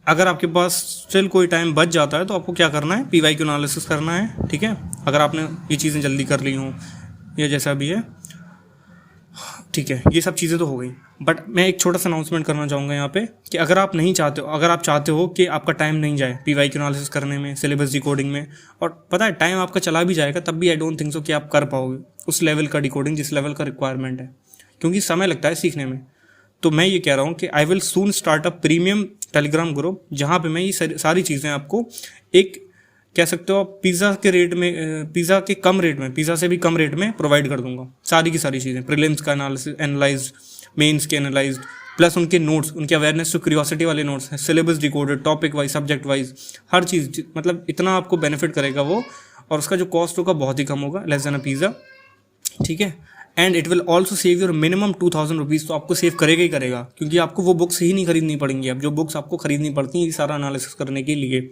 अगर आपके पास स्टिल कोई टाइम बच जाता है तो आपको क्या करना है, PYQ एनालिसिस करना है, ठीक है। अगर आपने ये चीज़ें जल्दी कर ली हों या जैसा भी है, ठीक है, ये सब चीज़ें तो हो गई। बट मैं एक छोटा सा अनाउंसमेंट करना चाहूँगा यहाँ पे कि अगर आप नहीं चाहते हो, अगर आप चाहते हो कि आपका टाइम नहीं जाए PYQ एनालिसिस करने में, सिलेबस डिकोडिंग में, और पता है टाइम आपका चला भी जाएगा तब भी आई डोंट थिंक सो कि आप कर पाओगे उस लेवल का डिकोडिंग जिस लेवल का रिक्वायरमेंट है, क्योंकि समय लगता है सीखने में। तो मैं ये कह रहा हूँ कि I will soon start a premium Telegram group, जहाँ पे मैं ये सारी चीज़ें आपको एक कह सकते हो आप पिज़्ज़ा के रेट में, पिज़्ज़ा के कम रेट में, पिज़्ज़ा से भी कम रेट में प्रोवाइड कर दूंगा सारी की सारी चीज़ें। प्रीलिम्स का एनालाइज, मेंस के एनालाइज, प्लस उनके नोट्स, उनके अवेयरनेस टू क्यूरियोसिटी वाले नोट्स हैं, syllabus decoded, topic wise, subject wise, हर चीज़, मतलब इतना आपको बेनिफिट करेगा वो, और उसका जो कॉस्ट होगा बहुत ही कम होगा, लेस देन अ पिज़्ज़ा, ठीक है। And it will also save your minimum 2000 rupees. तो आपको सेव करेगा ही करेगा, क्योंकि आपको वो बुक्स ही नहीं खरीदनी पड़ेंगी। अब जो बुक्स आपको खरीदनी पड़ती हैं ये सारा एनालिसिस करने के लिए,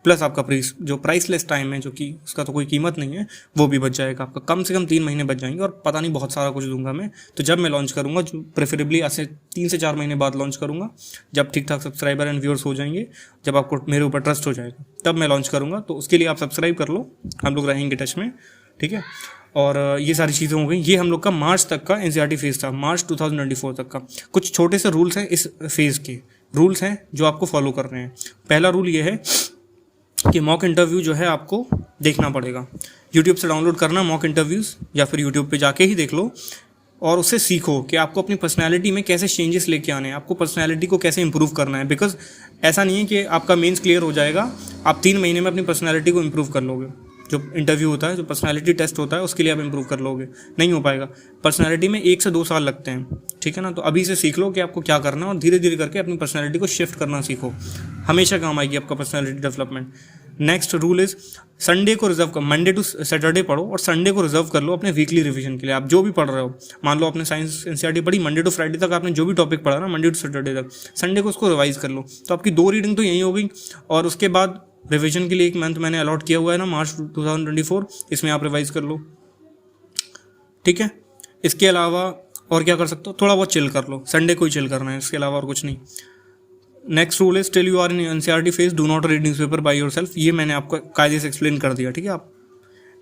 प्लस आपका जो प्राइसलेस टाइम है, जो कि उसका तो कोई कीमत नहीं है, वो भी बच जाएगा आपका। कम से कम 3 महीने बच जाएंगे, और पता नहीं बहुत सारा कुछ दूंगा मैं। तो जब मैं लॉन्च करूँगा, जो प्रेफरेबली ऐसे 3 से 4 महीने बाद लॉन्च करूँगा, जब ठीक ठाक सब्सक्राइबर एंड व्यूअर्स हो जाएंगे, जब आपको मेरे ऊपर ट्रस्ट हो जाएगा, तब मैं लॉन्च करूँगा। तो उसके लिए आप सब्सक्राइब कर लो, हम लोग रहेंगे टच में, ठीक है। और ये सारी चीज़ें हो गई। ये हम लोग का मार्च तक का एनसीईआरटी फेज़ था, मार्च 2024 तक का। कुछ छोटे से रूल्स हैं इस फेज़ के, रूल्स हैं जो आपको फॉलो करने हैं। पहला रूल ये है कि मॉक इंटरव्यू जो है आपको देखना पड़ेगा। यूट्यूब से डाउनलोड करना मॉक इंटरव्यूज़, या फिर यूट्यूब पे जाके ही देख लो, और उससे सीखो कि आपको अपनी पर्सनैलिटी में कैसे चेंजेस लेके आने हैं, आपको पर्सनैलिटी को कैसे इंप्रूव करना है। बिकॉज ऐसा नहीं है कि आपका मेंस क्लियर हो जाएगा, आप 3 महीने में अपनी पर्सनैलिटी को इंप्रूव कर लोगे। जो इंटरव्यू होता है, जो पर्सनैलिटी टेस्ट होता है, उसके लिए आप इंप्रूव कर लोगे, नहीं हो पाएगा। पर्सनैलिटी में 1 से 2 साल लगते हैं, ठीक है ना। तो अभी से सीख लो कि आपको क्या करना है, और धीरे धीरे करके अपनी पर्सनैलिटी को शिफ्ट करना सीखो। हमेशा काम आएगी आपका personality development. Next rule is Sunday को रिजर्व कर, मंडे टू सैटरडे पढ़ो, और संडे को रिजर्व कर लो अपने वीकली रिवीजन के लिए। आप जो भी पढ़ रहे हो, मान लो आपने साइंस एनसीईआरटी पढ़ी, मंडे टू फ्राइडे तक आपने जो भी टॉपिक पढ़ा ना, मंडे टू सैटरडे तक, संडे को उसको रिवाइज कर लो। तो आपकी 2 रीडिंग तो यही हो गई, और उसके बाद रिवीजन के लिए 1 मंथ मैंने अलॉट किया हुआ है ना, मार्च 2024, इसमें आप रिवाइज कर लो, ठीक है। इसके अलावा और क्या कर सकते हो, थोड़ा बहुत चिल कर लो, संडे को ही चिल करना है, इसके अलावा और कुछ नहीं। Next rule is till you are in NCERT phase do not read newspaper by yourself. ये मैंने आपको कायदे से एक्सप्लेन कर दिया, ठीक है। आप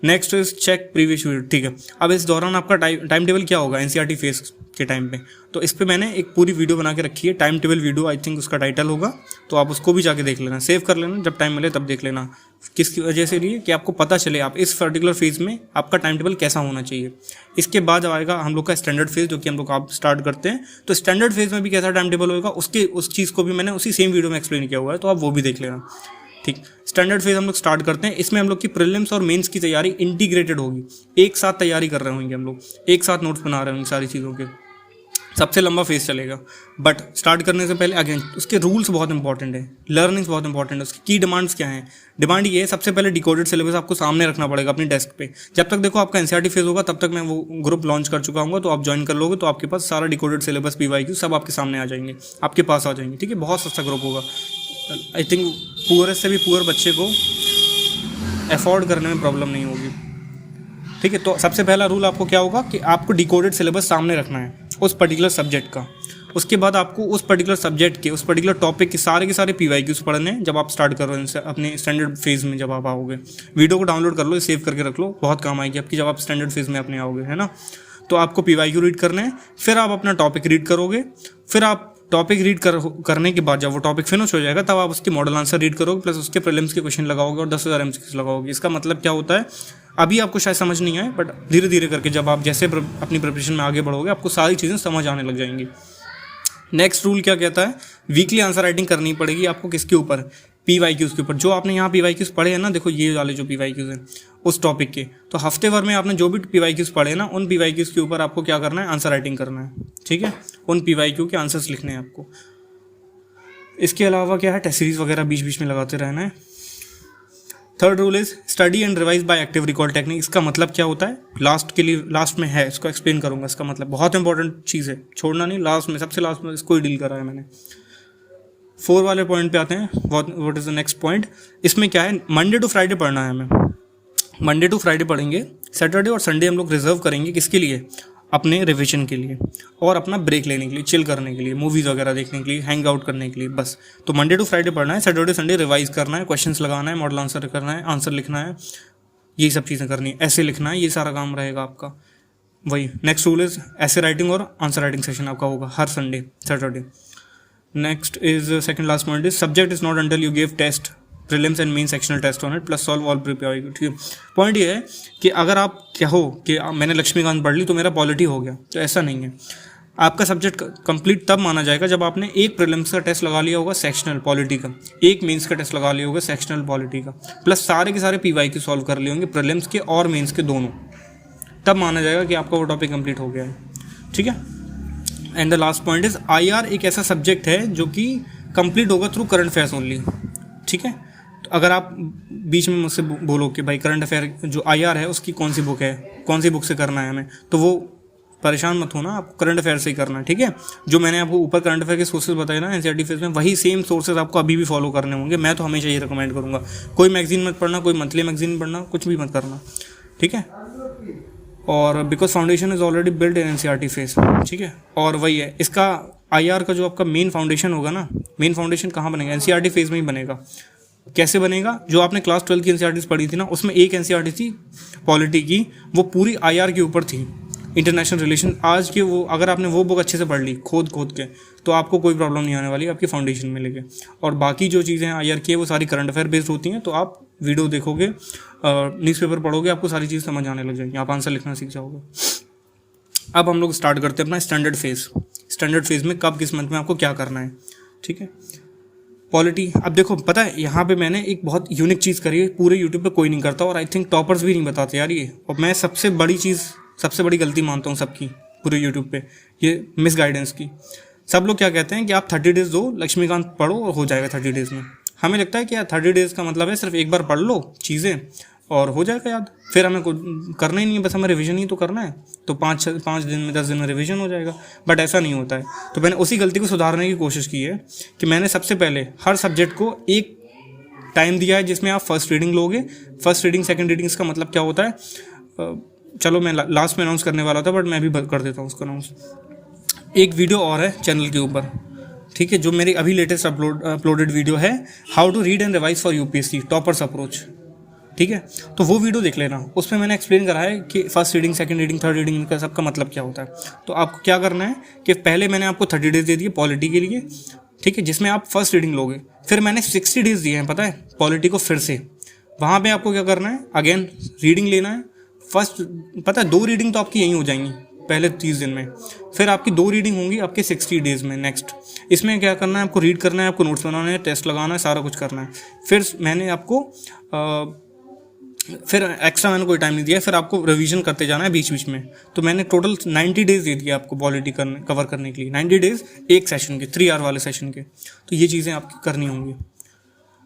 next is check previous video, ठीक है। अब इस दौरान आपका टाइम टेबल क्या होगा एनसीईआरटी फेज के टाइम पे, तो इस पर मैंने एक पूरी वीडियो बना के रखी है, time table video, I think उसका टाइटल होगा, तो आप उसको भी जाके देख लेना, सेव कर लेना, जब टाइम मिले तब देख लेना। किसकी वजह से लिए कि आपको पता चले आप इस पर्टिकुलर फेज में आपका टाइम टेबल कैसा होना चाहिए। इसके बाद आएगा हम लोग का स्टैंडर्ड फेज, जो कि हम लोग आप स्टार्ट करते हैं। तो स्टैंडर्ड फेज में भी कैसा टाइम टेबल होगा, उस चीज़ को भी मैंने उसी सेम वीडियो में एक्सप्लेन किया हुआ है, तो आप वो भी देख लेना, ठीक। स्टैंडर्ड फेज हम लोग स्टार्ट करते हैं, इसमें हम लोग की प्रीलिम्स और मेंस की तैयारी इंटीग्रेटेड होगी, एक साथ तैयारी कर रहे होंगे हम लोग, एक साथ नोट्स बना रहे होंगे सारी चीज़ों के। सबसे लंबा फेज चलेगा, बट स्टार्ट करने से पहले अगेन उसके रूल्स बहुत इंपॉर्टेंट है, लर्निंग्स बहुत इंपॉर्टेंट है। उसकी की डिमांड्स क्या हैं, डिमांड ये है, सबसे पहले डिकोडेड सिलेबस आपको सामने रखना पड़ेगा अपनी डेस्क पे। जब तक देखो आपका एनसीईआरटी फेज होगा, तब तक मैं वो ग्रुप लॉन्च कर चुका हूँ, तो आप ज्वाइन कर लोगे, तो आपके पास सारा डिकोडेड सिलेबस पीवाईक्यू सब आपके सामने आ जाएंगे, आपके पास आ जाएंगे, ठीक है। बहुत सस्ता ग्रुप होगा, आई थिंक पुअरेस्ट से भी पुअर बच्चे को अफोर्ड करने में प्रॉब्लम नहीं होगी, ठीक है। तो सबसे पहला रूल आपको क्या होगा कि आपको डिकोडेड सिलेबस सामने रखना है उस पर्टिकुलर सब्जेक्ट का। उसके बाद आपको उस पर्टिकुलर सब्जेक्ट के, उस पर्टिकुलर टॉपिक के सारे पीवाईक्यूज पढ़ने हैं, जब आप स्टार्ट कर रहे हो अपने स्टैंडर्ड फेज में। जब आप आओगे, वीडियो को डाउनलोड कर लो, सेव करके रख लो, बहुत काम आएगी आपकी जब आप स्टैंडर्ड फेज में अपने आओगे, है ना। तो आपको पीवाईक्यू रीड करने हैं, फिर आप अपना टॉपिक रीड करोगे, फिर आप टॉपिक रीड करने के बाद जब वो टॉपिक फिनिश हो जाएगा, तब आप उसके मॉडल आंसर रीड करोगे, प्लस उसके प्रीलिम्स के क्वेश्चन लगाओगे, और 10,000 MCQs लगाओगे। इसका मतलब क्या होता है, अभी आपको शायद समझ नहीं आए, बट धीरे धीरे करके जब आप जैसे अपनी प्रिपरेशन में आगे बढ़ोगे, आपको सारी चीज़ें समझ आने लग जाएंगी। नेक्स्ट रूल क्या कहता है, वीकली आंसर राइटिंग करनी पड़ेगी आपको, किसके ऊपर, पीवाईक्यूज के ऊपर। जो आपने यहाँ पीवाईक्यूज पढ़े हैं ना, देखो ये वाले जो पीवाईक्यूज हैं उस टॉपिक के, तो हफ्ते भर में आपने जो भी पीवाईक्यूज पढ़े ना, उन पीवाईक्यूज के ऊपर आपको क्या करना है, आंसर राइटिंग करना है, ठीक है। उन पीवाईक्यू के आंसर्स लिखने हैं आपको। इसके अलावा क्या है, टेस्ट सीरीज वगैरह बीच बीच में लगाते रहना है। Third rule is study and revise by active recall technique. इसका मतलब क्या होता है, लास्ट में है, इसको एक्सप्लेन करूंगा। इसका मतलब बहुत इंपॉर्टेंट चीज़ है, छोड़ना नहीं, लास्ट में, सबसे लास्ट में इसको ही डील करा है मैंने। 4 वाले पॉइंट पे आते हैं, what is the next point. इसमें क्या है, मंडे टू फ्राइडे पढ़ना है हमें, मंडे टू फ्राइडे पढ़ेंगे, सैटरडे और संडे हम लोग रिजर्व करेंगे, किसके लिए, अपने रिविजन के लिए, और अपना ब्रेक लेने के लिए, चिल करने के लिए, मूवीज़ वगैरह देखने के लिए, हैंग आउट करने के लिए, बस। तो मंडे टू फ्राइडे पढ़ना है, सैटरडे संडे रिवाइज करना है, क्वेश्चंस लगाना है, मॉडल आंसर करना है, आंसर लिखना है, ये सब चीज़ें करनी है, ऐसे लिखना है, ये सारा काम रहेगा आपका। वही next rule is essay writing और आंसर राइटिंग सेशन आपका होगा हर Sunday Saturday. Next is second last point is subject is not until you give test prelims and main sectional test on it plus solve all prepare. ठीक है, point ये है कि अगर आप कहो कि मैंने लक्ष्मीकांत पढ़ ली तो मेरा पॉलिटी हो गया, तो ऐसा नहीं है। आपका सब्जेक्ट कंप्लीट तब माना जाएगा जब आपने एक प्रीलिम्स का टेस्ट लगा लिया होगा सेक्शनल पॉलिटी का, एक मेंस का टेस्ट लगा लिया होगा सेक्शनल पॉलिटी का, प्लस सारे के सारे PY सॉल्व कर लिए होंगे प्रीलिम्स के और मेंस के दोनों, तब माना जाएगा कि आपका वो टॉपिक कंप्लीट हो गया है। ठीक है, and the last point is IR एक ऐसा सब्जेक्ट है जो कि कंप्लीट होगा थ्रू करंट अफेयर्स ओनली। ठीक है, तो अगर आप बीच में मुझसे बोलो कि भाई करंट अफेयर जो IR है उसकी कौन सी बुक है, कौन सी बुक से करना है हमें, तो वो परेशान मत होना, आपको करंट अफेयर से ही करना है, ठीक है। जो मैंने आपको ऊपर करंट अफेयर के सोर्सेज बताए ना एनसीईआरटी फेज में, वही सेम सोर्सेज आपको अभी भी फॉलो करने होंगे। मैं तो हमेशा ये रिकमेंड करूँगा, कोई मैगजीन मत पढ़ना, कोई मंथली मैगजीन पढ़ना, कुछ भी मत करना, ठीक है। और because foundation is already build in NCERT phase, ठीक है। और वही है इसका आईआर का जो आपका मेन फाउंडेशन होगा ना, मेन फाउंडेशन कहाँ बनेगा, एनसीईआरटी फेज में ही बनेगा। कैसे बनेगा, जो आपने क्लास 12 की एनसीईआरटी पढ़ी थी ना, उसमें एक एनसीईआरटी थी पॉलिटी की, वो पूरी आईआर के ऊपर थी, इंटरनेशनल रिलेशन। आज के वो अगर आपने वो बुक अच्छे से पढ़ ली खोद के, तो आपको कोई प्रॉब्लम नहीं आने वाली आपकी फाउंडेशन में लेके। और बाकी जो चीज़ें आईआर की है वो सारी करंट अफेयर बेस्ड होती हैं, तो आप वीडियो देखोगे, न्यूज़पेपर पढ़ोगे, आपको सारी चीज़ समझ आने लग जाएगी, आप आंसर लिखना सीख जाओगे। अब हम लोग स्टार्ट करते हैं अपना स्टैंडर्ड फेज। स्टैंडर्ड फेज में कब किस मंथ में आपको क्या करना है, ठीक है। पॉलिटी, अब देखो पता है यहाँ पे मैंने एक बहुत यूनिक चीज़ करी है, पूरे यूट्यूब पे कोई नहीं करता, और आई थिंक टॉपर्स भी नहीं बताते यार ये। और मैं सबसे बड़ी गलती मानता हूँ सबकी पूरे यूट्यूब पे, ये मिस गाइडेंस की। सब लोग क्या कहते हैं कि आप 30 डेज दो, लक्ष्मीकांत पढ़ो और हो जाएगा 30 डेज में। हमें लगता है कि यार 30 डेज का मतलब है सिर्फ एक बार पढ़ लो चीज़ें और हो जाएगा याद, फिर हमें कुछ करना ही नहीं है, बस हमें रिवीजन ही तो करना है, तो 5 दिन में 10 दिन में रिवीजन हो जाएगा। बट ऐसा नहीं होता है। तो मैंने उसी गलती को सुधारने की कोशिश की है कि मैंने सबसे पहले हर सब्जेक्ट को एक टाइम दिया है जिसमें आप फर्स्ट रीडिंग लोगे। फर्स्ट रीडिंग सेकंड रीडिंग इसका मतलब क्या होता है, चलो मैं लास्ट में अनाउंस करने वाला था बट मैं भी कर देता हूँ उसको अनाउंस। एक वीडियो और है चैनल के ऊपर, ठीक है, जो मेरी अभी लेटेस्ट अपलोडेड वीडियो है, how to read and revise for UPSC toppers approach, ठीक है। तो वो वीडियो देख लेना, उसमें मैंने एक्सप्लेन करा है कि first reading second reading third reading का सबका मतलब क्या होता है। तो आपको क्या करना है कि पहले मैंने आपको 30 डेज दे दिए पॉलिटी के लिए, ठीक है, जिसमें आप फर्स्ट रीडिंग लोगे। फिर मैंने 60 डेज दिए हैं पता है पॉलिटी को फिर से। वहाँ पे आपको क्या करना है, अगेन रीडिंग लेना है। फर्स्ट पता है 2 रीडिंग तो आपकी यहीं हो जाएंगी पहले 30 दिन में, फिर आपकी 2 रीडिंग होंगी आपके 60 डेज में। नेक्स्ट इसमें क्या करना है, आपको रीड करना है, आपको नोट्स बनाना है, टेस्ट लगाना है, सारा कुछ करना है। फिर मैंने आपको फिर एक्स्ट्रा मैंने कोई टाइम नहीं दिया, फिर आपको रिवीजन करते जाना है बीच बीच में। तो मैंने टोटल 90 डेज दे दिया आपको पॉलिटी कवर करने के लिए, 90 डेज एक सेशन के, 3 आवर वाले सेशन के। तो ये चीज़ें आपकी करनी होंगी।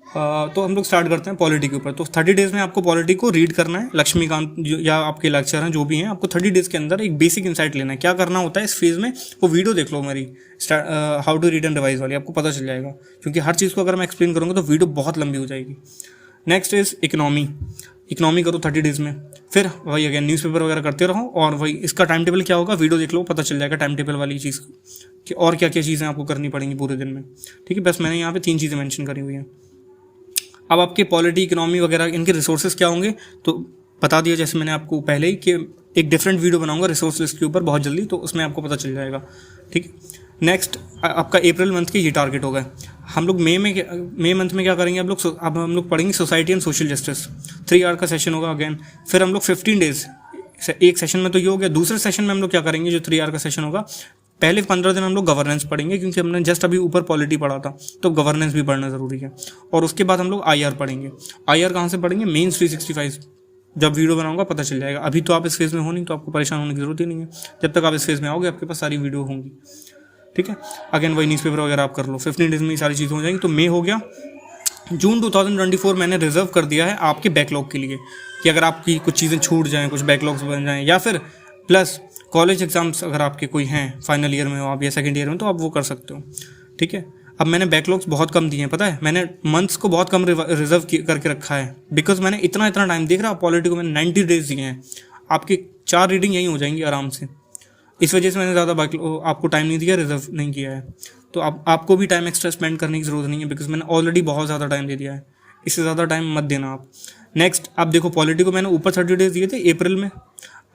तो हम लोग स्टार्ट करते हैं पॉलिटी के ऊपर। तो 30 डेज में आपको पॉलिटी को रीड करना है। लक्ष्मीकांत या आपके लेक्चर हैं जो भी हैं, आपको 30 डेज के अंदर एक बेसिक इंसाइट लेना है। क्या करना होता है इस फेज में, वो वीडियो देख लो मेरी how to read and revise वाली, आपको पता चल जाएगा। क्योंकि हर चीज़ को अगर मैं एक्सप्लेन करूँगा तो वीडियो बहुत लंबी हो जाएगी। नेक्स्ट इज इकोनॉमी करो 30 डेज में। फिर वही अगेन न्यूज़पेपर वगैरह करते रहो, और वही इसका टाइम टेबल क्या होगा वीडियो देख लो, पता चल जाएगा टाइम टेबल वाली चीज़ कि और क्या क्या चीज़ें आपको करनी पड़ेंगी पूरे दिन में, ठीक है। बस मैंने यहाँ पे 3 चीज़ें मेंशन करी हुई हैं। अब आपके पॉलिटी इकोनॉमी वगैरह इनके रिसोर्सेज क्या होंगे तो बता दिया जैसे मैंने आपको पहले ही, कि एक डिफरेंट वीडियो बनाऊंगा रिसोर्स लिस्ट के ऊपर बहुत जल्दी, तो उसमें आपको पता चल जाएगा, ठीक है। नेक्स्ट आपका अप्रैल मंथ के ये टारगेट हो गए। हम लोग मई मंथ में क्या करेंगे, अब हम लोग पढ़ेंगे society and social justice, 3 hour का सेशन होगा अगेन। फिर हम लोग 15 डेज, एक सेशन में तो ये हो गया। दूसरे सेशन में हम लोग क्या करेंगे, जो 3 आवर का सेशन होगा, पहले 15 दिन हम लोग गवर्नेंस पढ़ेंगे, क्योंकि हमने जस्ट अभी ऊपर पॉलिटी पढ़ा था, तो गवर्नेंस भी पढ़ना ज़रूरी है। और उसके बाद हम लोग आईआर पढ़ेंगे। आईआर कहाँ से पढ़ेंगे, मेंस 365, जब वीडियो बनाऊंगा पता चल जाएगा। अभी तो आप इस फेज़ में हो नहीं, तो आपको परेशान होने की जरूरत ही नहीं है। जब तक आप इस फेज़ में आओगे आपके पास सारी वीडियो होंगी, ठीक है। अगेन वही न्यूज़पेपर वगैरह आप कर लो, 15 डेज में ही सारी चीज़ें हो जाएंगी। तो मई हो गया। जून 2024 मैंने रिजर्व कर दिया है आपके बैकलॉग के लिए, कि अगर आपकी कुछ चीज़ें छूट जाएँ, कुछ बैकलॉग्स बन जाएँ, या फिर प्लस कॉलेज एग्जाम्स अगर आपके कोई हैं, फाइनल ईयर में हो आप या सेकंड ईयर में, तो आप वो कर सकते हो, ठीक है। अब मैंने बैकलॉग्स बहुत कम दिए हैं, पता है मैंने मंथ्स को बहुत कम रिजर्व करके रखा है, बिकॉज मैंने इतना टाइम देख रहा पॉलिटी को, मैंने 90 डेज दिए हैं। आपकी 4 रीडिंग यहीं हो जाएंगी आराम से। इस वजह से मैंने ज़्यादा आपको टाइम नहीं दिया, रिजर्व नहीं किया है। तो आपको भी टाइम एक्स्ट्रा स्पेंड करने की ज़रूरत नहीं है, बिकॉज मैंने ऑलरेडी बहुत ज़्यादा टाइम दे दिया है। इससे ज़्यादा टाइम मत देना आप। नेक्स्ट अब देखो, पॉलिटी को मैंने ऊपर 30 डेज दिए थे अप्रैल में,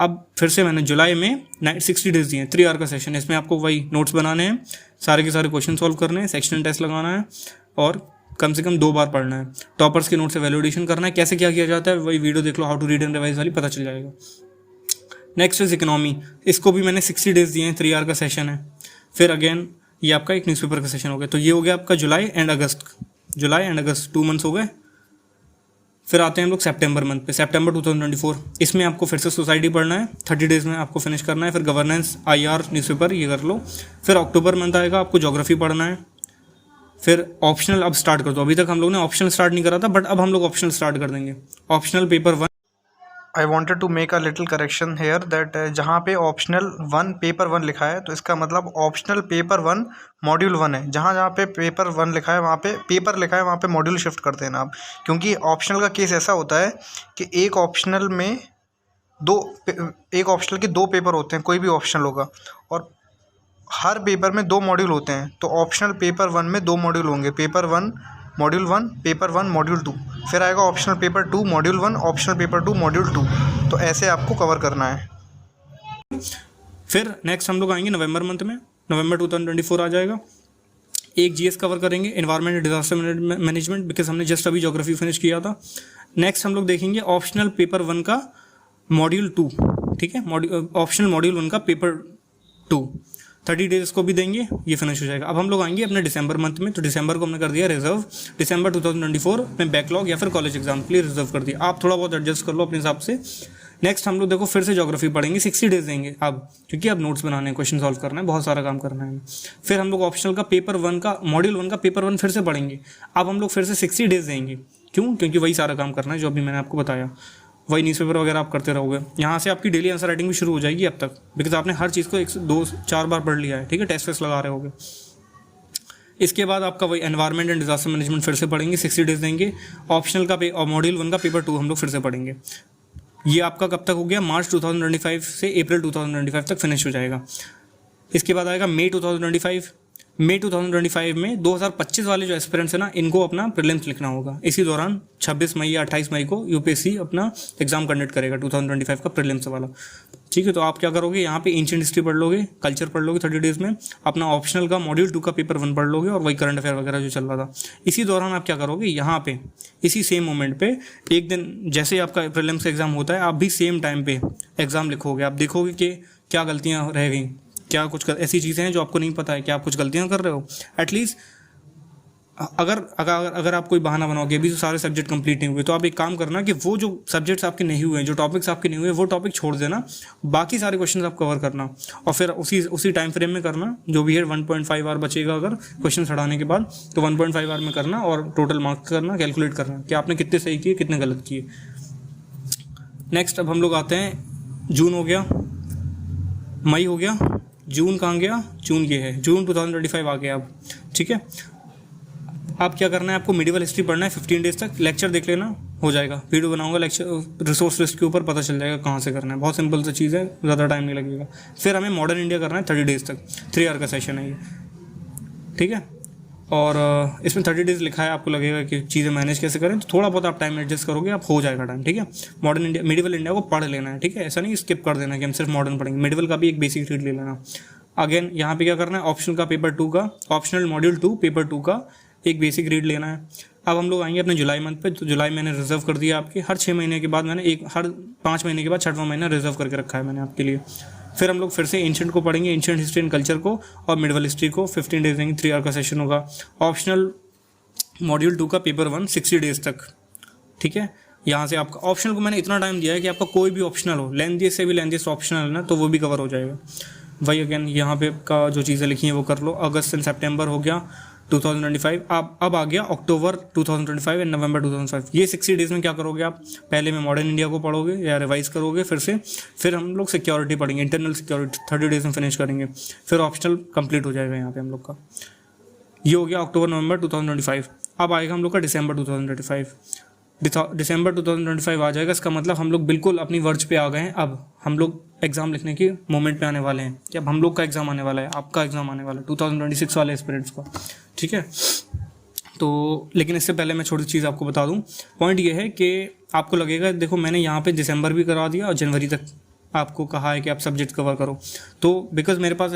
अब फिर से मैंने जुलाई में 60 डेज दिए हैं, 3 आवर का सेशन। इसमें आपको वही नोट्स बनाने हैं, सारे के सारे क्वेश्चन सॉल्व करने हैं, सेक्शनल टेस्ट लगाना है, और कम से कम 2 बार पढ़ना है। टॉपर्स के नोट से वैलिडेशन करना है। कैसे क्या किया जाता है वही वीडियो देख लो, how to read and revise वाली, पता चल जाएगा। नेक्स्ट इज इकोनॉमी, इसको भी मैंने 60 डेज दिए हैं, 3 आवर का सेशन है। फिर अगेन ये आपका एक न्यूज़पेपर का सेशन हो गया। तो ये हो गया आपका जुलाई एंड अगस्त 2 मंथ्स हो गए। फिर आते हैं हम लोग सितंबर मंथ पे, सितंबर 2024। इसमें आपको फिर से सोसाइटी पढ़ना है, 30 डेज में आपको फिनिश करना है। फिर गवर्नेंस, आईआर, न्यूज़पेपर ये कर लो। फिर अक्टूबर मंथ आएगा, आपको ज्योग्राफी पढ़ना है। फिर ऑप्शनल अब स्टार्ट कर दो। अभी तक हम लोग ने ऑप्शनल स्टार्ट नहीं करा था, बट अब हम लोग ऑप्शनल स्टार्ट कर देंगे। Optional paper 1 I wanted to make a little correction here that जहाँ पे ऑप्शनल 1 पेपर 1 लिखा है तो इसका मतलब ऑप्शनल पेपर 1 मॉड्यूल 1 है। जहाँ जहाँ पे पेपर 1 लिखा है वहाँ पे पेपर लिखा है वहाँ पे मॉड्यूल शिफ्ट कर देना आप, क्योंकि ऑप्शनल का केस ऐसा होता है कि एक ऑप्शनल के 2 पेपर होते हैं, कोई भी ऑप्शनल होगा, और हर पेपर में 2 मॉड्यूल होते हैं। तो ऑप्शनल पेपर 1 में 2 मॉड्यूल होंगे, पेपर 1 मॉड्यूल 1, पेपर 1 मॉड्यूल 2, फिर आएगा optional paper 2 module 1, optional paper 2 module 2। तो ऐसे आपको कवर करना है। फिर नेक्स्ट हम लोग आएंगे नवंबर मंथ में, नवंबर 2024 आ जाएगा। एक जीएस कवर करेंगे, environment and disaster management, because हमने जस्ट अभी ज्योग्राफी फिनिश किया था। नेक्स्ट हम लोग देखेंगे ऑप्शनल पेपर 1 का मॉड्यूल 2, ठीक है, ऑप्शनल मॉड्यूल 1 का पेपर 2, 30 डेज को भी देंगे, ये फिनिश हो जाएगा। अब हम लोग आएंगे अपने दिसंबर मंथ में, तो दिसंबर को हमने कर दिया रिजर्व, दिसंबर 2024 में बैकलॉग या फिर कॉलेज एग्जाम के लिए रिजर्व कर दिया। आप थोड़ा बहुत एडजस्ट कर लो अपने हिसाब से। नेक्स्ट हम लोग देखो फिर से ज्योग्राफी पढ़ेंगे, 60 डेज देंगे अब, क्योंकि अब नोट्स बनाने हैं, क्वेश्चन सॉल्व करना है, बहुत सारा काम करना है। फिर हम लोग ऑप्शनल का पेपर 1 का मॉड्यूल 1 का पेपर 1 फिर से पढ़ेंगे। अब हम लोग फिर से 60 डेज देंगे, क्यों? क्योंकि वही सारा काम करना है जो अभी मैंने आपको बताया, वही न्यूज़पेपर वगैरह आप करते रहोगे। यहाँ से आपकी डेली आंसर राइटिंग भी शुरू हो जाएगी अब तक, बिकॉज आपने हर चीज़ को 1 2 4 बार पढ़ लिया है, ठीक है, टेस्ट वेस्ट लगा रहे होगे। इसके बाद आपका वही एनवायरमेंट एंड डिजास्टर मैनेजमेंट फिर से पढ़ेंगे, 60 डेज देंगे। ऑप्शनल का और मॉड्यूल 1 का पेपर 2 हम लोग फिर से पढ़ेंगे। ये आपका कब तक हो गया? मार्च 2025 से अप्रैल 2025 तक फिनिश हो जाएगा। इसके बाद आएगा मई 2025। मई 2025 में 2025 वाले जो एस्पिरेंट्स हैं ना, इनको अपना प्रीलिम्स लिखना होगा। इसी दौरान 26 मई या 28 मई को यूपीएससी अपना एग्जाम कंडक्ट करेगा 2025 का प्रीलिम्स वाला, ठीक है। तो आप क्या करोगे, यहाँ पे एंशिएंट हिस्ट्री पढ़ लोगे, कल्चर पढ़ लोगे 30 डेज में, अपना ऑप्शनल का मॉड्यूल 2 का पेपर 1 पढ़ लोगे, और वही करंट अफेयर वगैरह जो चल रहा था। इसी दौरान आप क्या करोगे, यहाँ पे इसी सेम मोमेंट पे एक दिन जैसे आपका प्रीलिम्स एग्जाम होता है, आप भी सेम टाइम पे एग्जाम लिखोगे। आप देखोगे कि क्या गलतियाँ रह गई, क्या कुछ ऐसी चीज़ें हैं जो आपको नहीं पता है, क्या आप कुछ गलतियां कर रहे हो। एटलीस्ट अगर आप कोई बहाना बनाओगे अभी तो सारे सब्जेक्ट कंप्लीट नहीं हुए, तो आप एक काम करना कि वो जो सब्जेक्ट्स आपके नहीं हुए हैं, जो टॉपिक्स आपके नहीं हुए, वो टॉपिक छोड़ देना, बाकी सारे क्वेश्चन आप कवर करना, और फिर उसी टाइम फ्रेम में करना। जो भी है 1.5 आवर बचेगा अगर क्वेश्चन हटाने के बाद, तो 1.5 आवर में करना, और टोटल मार्क्स करना, कैलकुलेट करना कि आपने कितने सही किए, कितने गलत किए। नेक्स्ट अब हम लोग आते हैं, जून हो गया, मई हो गया, जून कहाँ गया, जून ये है, जून 2025 आ गया अब, ठीक है। आप क्या करना है, आपको मिडिवल हिस्ट्री पढ़ना है 15 डेज तक, लेक्चर देख लेना, हो जाएगा। वीडियो बनाऊंगा लेक्चर रिसोर्स लिस्ट के ऊपर, पता चल जाएगा कहाँ से करना है, बहुत सिंपल सी चीज़ है, ज़्यादा टाइम नहीं लगेगा। फिर हमें मॉडर्न इंडिया करना है 30 डेज तक, 3 आवर का सेशन है ये, ठीक है। और इसमें 30 डेज लिखा है, आपको लगेगा कि चीज़ें मैनेज कैसे करें, तो थोड़ा बहुत आप टाइम एडजस्ट करोगे, आप हो जाएगा टाइम, ठीक है। मॉडर्न इंडिया, मिडिवल इंडिया को पढ़ लेना है, ठीक है, ऐसा नहीं स्किप कर देना कि हम सिर्फ मॉडर्न पढ़ेंगे, मिडिवल का भी एक बेसिक रीड ले लेना। अगेन यहाँ पे क्या करना है, ऑप्शनल का पेपर 2 का, ऑप्शनल मॉड्यूल 2 पेपर 2 का एक बेसिक रीड लेना है। अब हम लोग आएंगे अपने जुलाई मंथ पे, तो जुलाई मैंने रिजर्व कर दिया आपके, हर 6 महीने के बाद मैंने हर 5 महीने के बाद 6वां महीना रिजर्व करके रखा है मैंने आपके लिए। फिर हम लोग फिर से एंशिएंट को पढ़ेंगे, एंशिएंट हिस्ट्री एंड कल्चर को, और मिडिवल हिस्ट्री को 15 डेज देंगे, 3 आवर का सेशन होगा। ऑप्शनल मॉड्यूल 2 का पेपर 1 60 डेज तक, ठीक है। यहाँ से आपका ऑप्शनल को मैंने इतना टाइम दिया है कि आपका कोई भी ऑप्शनल हो, लेंथीएस्ट से भी लेंथीएस्ट ऑप्शनल है ना, तो वो भी कवर हो जाएगा। वही अगेन यहाँ पे का जो चीज़ें लिखी हैं वो कर लो। अगस्त एंड सितंबर हो गया 2025, अब आ गया अक्टूबर 2025 एंड नवंबर 2025। ये 60 डेज में क्या करोगे आप, पहले में मॉडर्न इंडिया को पढ़ोगे या रिवाइज करोगे फिर हम लोग सिक्योरिटी पढ़ेंगे, इंटरनल सिक्योरिटी 30 डेज में फिनिश करेंगे, फिर ऑप्शनल कंप्लीट हो जाएगा यहाँ पे हम लोग का। ये हो गया अक्टूबर नवंबर 2025। अब आएगा हम लोग का दिसंबर 2025। दिसंबर 2025 आ जाएगा, इसका मतलब हम लोग बिल्कुल अपनी वर्ज पे आ गए हैं। अब हम लोग एग्ज़ाम लिखने के मोमेंट पे आने वाले हैं, कि अब हम लोग का एग्ज़ाम आने वाला है, आपका एग्ज़ाम आने वाला है 2026 वाले एस्पिरेंट्स का, ठीक है। तो लेकिन इससे पहले मैं छोटी चीज़ आपको बता दूं, पॉइंट ये है कि आपको लगेगा देखो मैंने यहाँ पे दिसंबर भी करा दिया और जनवरी तक आपको कहा है कि आप सब्जेक्ट कवर करो, तो बिकॉज मेरे पास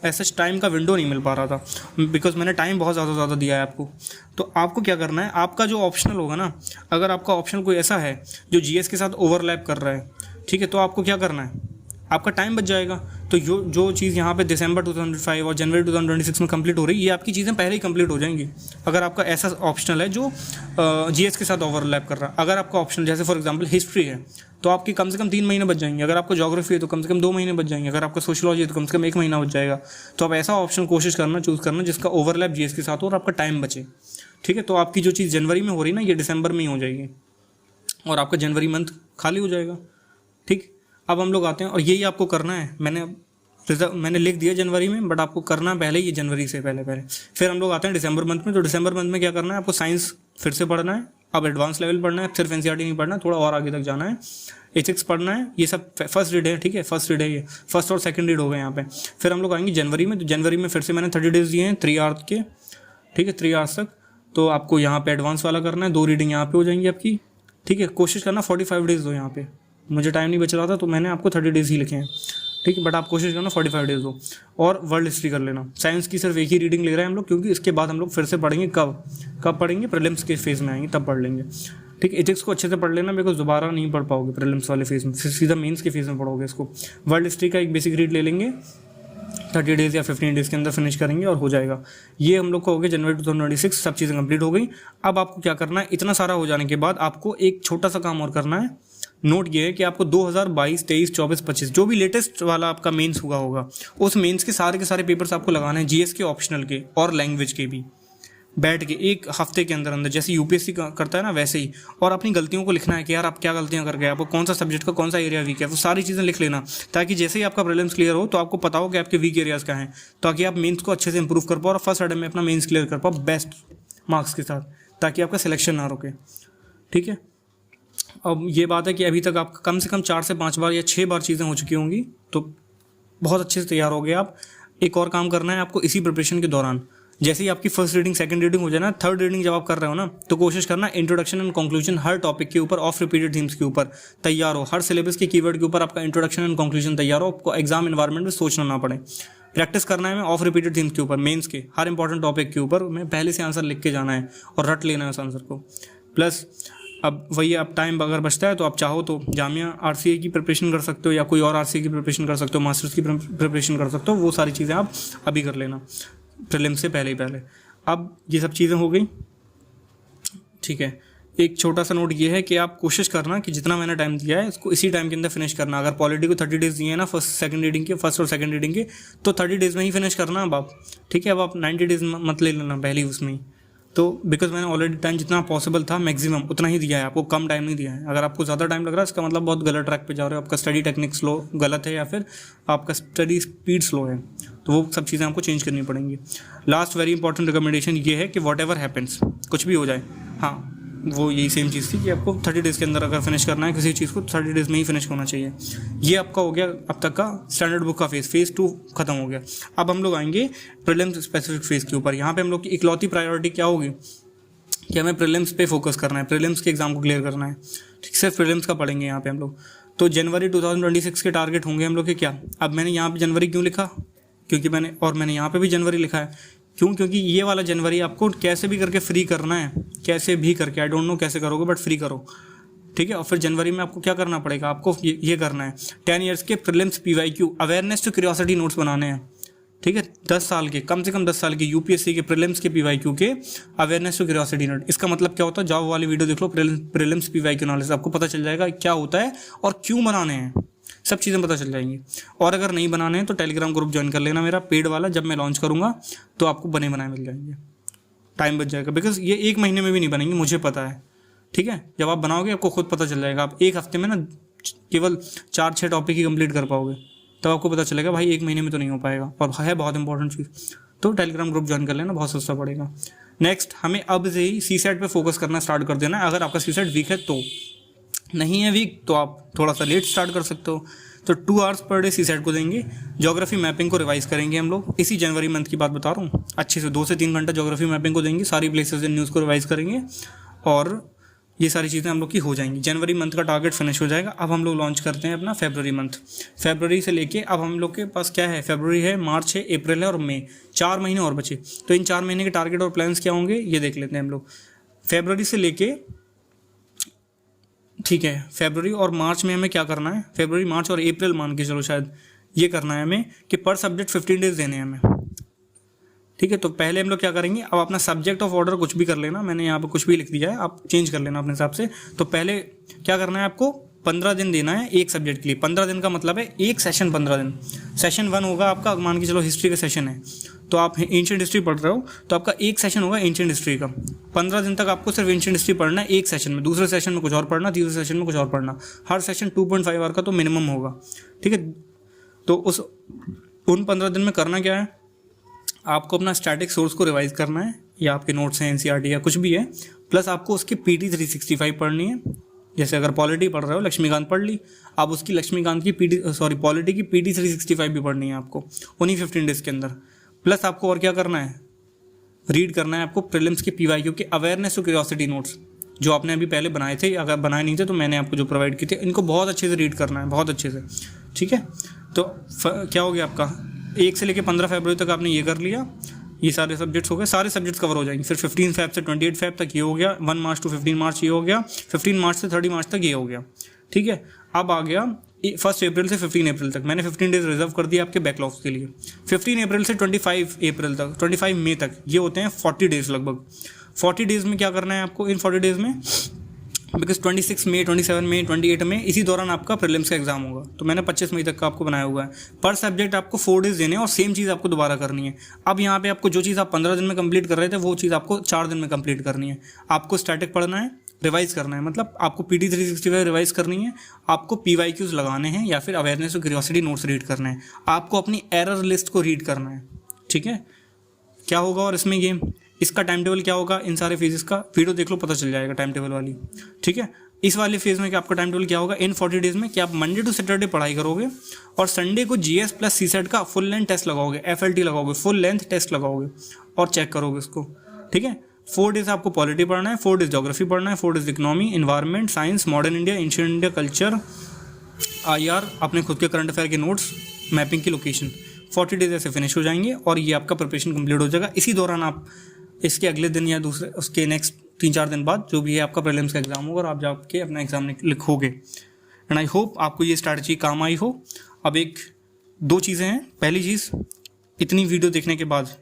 ऐसा टाइम का विंडो नहीं मिल पा रहा था, बिकॉज मैंने टाइम बहुत ज़्यादा दिया है आपको। तो आपको क्या करना है, आपका जो ऑप्शनल होगा ना, अगर आपका ऑप्शनल कोई ऐसा है जो जीएस के साथ ओवरलैप कर रहा है, ठीक है, तो आपको क्या करना है, आपका टाइम बच जाएगा। तो जो चीज़ यहाँ पे दिसंबर 2025 और जनवरी 2026 में कंप्लीट हो रही है, ये आपकी चीज़ें पहले ही कंप्लीट हो जाएंगी, अगर आपका ऐसा ऑप्शनल है जो जीएस के साथ ओवरलैप कर रहा है। अगर आपका ऑप्शनल जैसे फॉर एग्जांपल हिस्ट्री है, तो आपकी कम से कम 3 महीने बच जाएंगे। अगर आपको ज्योग्राफी है तो कम से कम 2 महीने बच जाएंगे। अगर आपका सोशलॉजी है तो कम से कम 1 महीना बच जाएगा। तो आप ऐसा ऑप्शन कोशिश करना, चूज़ करना जिसका ओवरलैप जीएस के साथ हो और आपका टाइम बचे, ठीक है। तो आपकी जो चीज़ जनवरी में हो रही है ना, ये दिसंबर में ही हो जाएगी और आपका जनवरी मंथ खाली हो जाएगा, ठीक, अब हम लोग आते हैं और यही आपको करना है। मैंने लिख दिया जनवरी में, बट आपको करना पहले ही जनवरी से पहले। फिर हम लोग आते हैं दिसंबर मंथ में। तो दिसंबर मंथ में क्या करना है, आपको साइंस फिर से पढ़ना है, अब एडवांस लेवल पढ़ना है, सिर्फ एनसीईआरटी नहीं पढ़ना, थोड़ा और आगे तक जाना है। एथिक्स पढ़ना है, ये सब फर्स्ट रीड है, ठीक है, फर्स्ट रीड है, ये फर्स्ट और सेकंड रीड हो गए यहाँ पे। फिर हम लोग आएंगे जनवरी में। तो जनवरी में फिर से मैंने 30 डेज दिए हैं 3 आवर्स के, ठीक है, 3 आवर्स तक। तो आपको यहाँ पे एडवांस वाला करना है, 2 रीडिंग यहाँ पे हो जाएंगी आपकी, ठीक है। कोशिश करना 45 डेज दो यहाँ पे, मुझे टाइम नहीं बच रहा था तो मैंने आपको 30 डेज ही लिखे हैं, ठीक है, बट आप कोशिश करना 45 डेज दो। और वर्ल्ड हिस्ट्री कर लेना। साइंस की सिर्फ एक ही रीडिंग ले रहे हैं हम लोग, क्योंकि इसके बाद हम लोग फिर से पढ़ेंगे। कब पढ़ेंगे, प्रीलिम्स के फेज में आएंगे तब पढ़ लेंगे, ठीक। एथिक्स को अच्छे से पढ़ लेना, बिकॉज दोबारा नहीं पढ़ पाओगे प्रीलिम्स वाले फेज में, फिर सीधा मेंस के फेज में पढ़ोगे इसको। वर्ल्ड हिस्ट्री का एक बेसिक रीड ले लेंगे, 30 डेज या 15 डेज के अंदर फिनिश करेंगे और हो जाएगा। ये हम लोग को हो गया जनवरी 2026, सब चीज़ें कंप्लीट हो गई। अब आपको क्या करना है, इतना सारा हो जाने के बाद आपको एक छोटा सा काम और करना है। नोट ये है कि आपको 2022, 23, 24, 25 जो भी लेटेस्ट वाला आपका मेंस हुआ होगा, उस मेंस के सारे पेपर्स आपको लगाने हैं, जीएस के, ऑप्शनल के और लैंग्वेज के भी, बैठ के 1 हफ्ते के अंदर जैसे यूपीएससी करता है ना वैसे ही। और अपनी गलतियों को लिखना है कि यार आप क्या गलतियां कर गए, आपको कौन सा सब्जेक्ट का कौन सा एरिया वीक है, वो सारी चीज़ें लिख लेना, ताकि जैसे ही आपका प्रीलिम्स क्लियर हो तो आपको पता हो कि आपके वीक एरियाज़ क्या हैं, ताकि आप मेंस को अच्छे से इंप्रूव कर पाओ और फर्स्ट अटेम्प्ट में अपना मेंस क्लियर कर पाओ बेस्ट मार्क्स के साथ, ताकि आपका सिलेक्शन ना रुके, ठीक है। अब ये बात है कि अभी तक आपका कम से कम 4 से 5 बार या 6 बार चीज़ें हो चुकी होंगी, तो बहुत अच्छे से तैयार हो गए आप। एक और काम करना है आपको इसी प्रिपरेशन के दौरान, जैसे ही आपकी फर्स्ट रीडिंग, सेकंड रीडिंग हो जाए ना, थर्ड रीडिंग जब आप कर रहे हो ना, तो कोशिश करना introduction and conclusion her topic के ऊपर, ऑफ रिपीटेड थीम्स के ऊपर तैयार हो, हर सिलेबस के कीवर्ड के ऊपर आपका इंट्रोडक्शन एंड कंक्लूजन तैयार हो, आपको एग्जाम एनवायरनमेंट में सोचना ना पड़े। प्रैक्टिस करना है मैं ऑफ रिपीटेड थीम्स के ऊपर, मेंस के हर इंपॉर्टेंट टॉपिक के ऊपर मैं पहले से आंसर लिख के जाना है और रट लेना है उस आंसर को। प्लस अब वही, अब टाइम अगर बचता है तो आप चाहो तो जामिया आरसीए की प्रिपरेशन कर सकते हो, या कोई और आरसीए की प्रिपरेशन कर सकते हो, मास्टर्स की प्रिपरेशन कर सकते हो, वो सारी चीज़ें आप अभी कर लेना प्रीलिम्स से पहले। अब ये सब चीज़ें हो गई, ठीक है। एक छोटा सा नोट ये है कि आप कोशिश करना कि जितना मैंने टाइम दिया है इसको इसी टाइम के अंदर फिनिश करना। अगर पॉलिटी को 30 डेज दिए हैं ना फर्स्ट और सेकंड रीडिंग के, तो 30 डेज में ही फिनिश करना अब आप, ठीक है। अब आप 90 डेज मत ले लेना पहले ही उसमें ही, तो बिकॉज मैंने ऑलरेडी टाइम जितना पॉसिबल था मैक्सिमम उतना ही दिया है, आपको कम टाइम नहीं दिया है। अगर आपको ज़्यादा टाइम लग रहा है इसका मतलब बहुत गलत ट्रैक पे जा रहे हो, आपका स्टडी टेक्निक स्लो गलत है, या फिर आपका स्टडी स्पीड स्लो है, तो वो सब चीज़ें आपको चेंज करनी पड़ेंगी। लास्ट वेरी इंपॉर्टेंट रिकमेंडेशन ये है कि वॉट एवर हैपन्स, कुछ भी हो जाए, हाँ वो यही सेम चीज़ थी कि आपको 30 डेज़ के अंदर अगर फिनिश करना है किसी चीज़ को, 30 डेज़ में ही फिनिश होना चाहिए। ये आपका हो गया अब तक का स्टैंडर्ड बुक का फेज़ 2 खत्म हो गया। अब हम लोग आएंगे प्रीलिम्स स्पेसिफिक फेज़ के ऊपर। यहाँ पे हम लोग की इकलौती प्रायोरिटी क्या होगी कि हमें प्रीलिम्स पे फोकस करना है, प्रीलिम्स के एग्जाम को क्लियर करना है, ठीक, सिर्फ प्रीलिम्स का पढ़ेंगे यहाँ पे हम लोग। तो जनवरी 2026 के टारगेट होंगे हम लोग के क्या। अब मैंने यहाँ पे जनवरी क्यों लिखा, क्योंकि मैंने यहाँ पे भी जनवरी लिखा है, क्यों, क्योंकि ये वाला जनवरी आपको कैसे भी करके फ्री करना है, कैसे भी करके, आई डोंट नो कैसे करोगे बट फ्री करो, ठीक है। और फिर जनवरी में आपको क्या करना पड़ेगा, आपको ये करना है 10 ईयर्स के prelims PYQ awareness to curiosity notes बनाने हैं, ठीक है। 10 साल के, कम से कम 10 साल के यूपीएससी के प्रीलिम्स के PYQ के अवेयरनेस टू क्यूरियोसिटी नोट। इसका मतलब क्या होता है, जॉब वाली वीडियो देख लो, प्रीलिम्स PYQ नॉलेज, आपको पता चल जाएगा क्या होता है और क्यों बनाने हैं, सब चीज़ें पता चल जाएंगी। और अगर नहीं बनाने हैं तो टेलीग्राम ग्रुप ज्वाइन कर लेना मेरा पेड वाला, जब मैं लॉन्च करूँगा तो आपको बने बनाए मिल जाएंगे, टाइम बच जाएगा, बिकॉज ये 1 महीने में भी नहीं बनेंगे, मुझे पता है, ठीक है। जब आप बनाओगे आपको खुद पता चल जाएगा, आप 1 हफ्ते में ना केवल 4-6 टॉपिक ही कंप्लीट कर पाओगे, तब आपको पता चलेगा भाई 1 महीने में तो नहीं हो पाएगा, और है बहुत इंपॉर्टेंट चीज़। तो टेलीग्राम ग्रुप ज्वाइन कर लेना, बहुत सस्ता पड़ेगा। नेक्स्ट, हमें अब से ही CSAT पे फोकस करना स्टार्ट कर देना है। अगर आपका CSAT वीक है तो, नहीं है वीक तो आप थोड़ा सा लेट स्टार्ट कर सकते हो। तो 2 आवर्स पर डे CSAT को देंगे। ज्योग्राफी मैपिंग को रिवाइज करेंगे हम लोग, इसी जनवरी मंथ की बात बता रहा हूँ, अच्छे से 2 से 3 घंटा ज्योग्राफी मैपिंग को देंगे, सारी प्लेसेस इन न्यूज़ को रिवाइज करेंगे, और ये सारी चीज़ें हम लोग की हो जाएंगी। जनवरी मंथ का टारगेट फिनिश हो जाएगा। अब हम लोग लॉन्च करते हैं अपना फरवरी मंथ। फरवरी से लेके अब हम लोग के पास क्या है, फरवरी है, मार्च है, अप्रैल है और मई, 4 महीने और बचे। तो इन 4 महीने के टारगेट और प्लान्स क्या होंगे ये देख लेते हैं हम लोग। फरवरी से लेके, ठीक है, फरवरी और मार्च में हमें क्या करना है, फरवरी, मार्च और अप्रैल मान के चलो, शायद ये करना है हमें कि पर सब्जेक्ट 15 डेज देने हैं हमें, ठीक है। तो पहले हम लोग क्या करेंगे, अब अपना सब्जेक्ट ऑफ ऑर्डर कुछ भी कर लेना, मैंने यहाँ पे कुछ भी लिख दिया है, आप चेंज कर लेना अपने हिसाब से। तो पहले क्या करना है आपको, 15 दिन देना है एक सब्जेक्ट के लिए। 15 दिन का मतलब है एक सेशन 15 दिन। सेशन 1 होगा आपका, मान के चलो हिस्ट्री का सेशन है, तो आप एंशिएंट हिस्ट्री पढ़ रहे हो तो आपका एक सेशन होगा एंशिएंट हिस्ट्री का। 15 दिन तक आपको सिर्फ एंशिएंट हिस्ट्री पढ़ना है एक सेशन में, दूसरे सेशन में कुछ और पढ़ना, तीसरे सेशन में कुछ और पढ़ना। हर सेशन 2.5 आवर का तो मिनिमम होगा, ठीक है। तो उन 15 दिन में करना क्या है, आपको अपना स्टैटिक सोर्स को रिवाइज करना है, या आपके नोट्स हैं एनसीईआरटी या कुछ भी है, प्लस आपको उसकी पीटी 365 पढ़नी है। जैसे अगर पॉलिटी पढ़ रहे हो, लक्ष्मीकांत पढ़ ली, आप उसकी लक्ष्मीकांत की पॉलिटी की पीटी 365 भी पढ़नी है आपको उन्हीं 15 डेज के अंदर। प्लस आपको और क्या करना है, रीड करना है आपको प्रीलिम्स के पीवाईक्यू के अवेयरनेस और क्यूरियोसिटी नोट्स जो आपने अभी पहले बनाए थे, अगर बनाए नहीं थे तो मैंने आपको जो प्रोवाइड किए थे, इनको बहुत अच्छे से रीड करना है, बहुत अच्छे से, ठीक है। तो क्या हो गया आपका, 1 से लेकर 15 फरवरी तक आपने ये कर लिया, ये सारे सब्जेक्ट्स हो गए, सारे सब्जेक्ट्स कवर हो जाएंगे। फिर 15 फेब से 28 फेब तक ये हो गया, 1 मार्च टू 15 मार्च ये हो गया, 15 मार्च से 30 मार्च तक ये हो गया, ठीक है। अब आ गया 1 अप्रैल से 15 अप्रैल तक, मैंने 15 डेज रिजर्व कर दिया आपके बैकलॉग्स के लिए। 15 अप्रैल से 25 अप्रैल तक, 25 मई तक, ये होते हैं 40 डेज लगभग। 40 डेज में क्या करना है आपको, इन 40 डेज में, बिकॉज 26 मई, 27 मई, 28 मई, इसी दौरान आपका प्रीलिम्स का एग्जाम होगा, तो मैंने 25 मई तक का आपको बनाया हुआ है। पर सब्जेक्ट आपको 4 डेज देने हैं और सेम चीज़ आपको दोबारा करनी है। अब यहाँ पे आपको जो चीज़ आप 15 दिन में कंप्लीट कर रहे थे वो चीज़ आपको 4 दिन में कंप्लीट करनी है। आपको स्टैटिक पढ़ना है, रिवाइज करना है, मतलब आपको पीटी 365 रिवाइज करनी है, आपको पीवाईक्यूज लगाने हैं या फिर अवेयरनेस और क्यूरियोसिटी नोट्स रीड करना है, आपको अपनी एरर लिस्ट को रीड करना है, ठीक है। क्या होगा और इसमें ये, इसका टाइम टेबल क्या होगा, इन सारे फेजेस का वीडियो देख लो, पता चल जाएगा टाइम टेबल वाली, ठीक है। इस वाले फेज में क्या आपका टाइम टेबल क्या होगा, इन 40 डेज में कि आप मंडे टू सैटरडे पढ़ाई करोगे और संडे को जीएस प्लस सीसेट का फुल लेंथ टेस्ट लगाओगे, एफएलटी लगाओगे, फुल लेंथ टेस्ट लगाओगे और चेक करोगे उसको, ठीक है। 4 डेज आपको पॉलिटी पढ़ना है, 4 डेज ज्योग्राफी पढ़ना है, 4 days economy, environment, science, modern India, ancient India, culture, IR, अपने खुद के करंट अफेयर के नोट्स, मैपिंग की लोकेशन। 40 डेज ऐसे फिनिश हो जाएंगे और ये आपका प्रिपरेशन कंप्लीट हो जाएगा। इसी दौरान आप इसके अगले दिन या दूसरे उसके नेक्स्ट 3-4 दिन बाद जो भी है आपका प्रीलिम्स का एग्जाम होगा और आप जाके अपना एग्जाम लिखोगे। एंड आई होप आपको ये स्ट्रैटेजी काम आई हो। अब 1-2 चीज़ें हैं। पहली चीज़, इतनी वीडियो देखने के बाद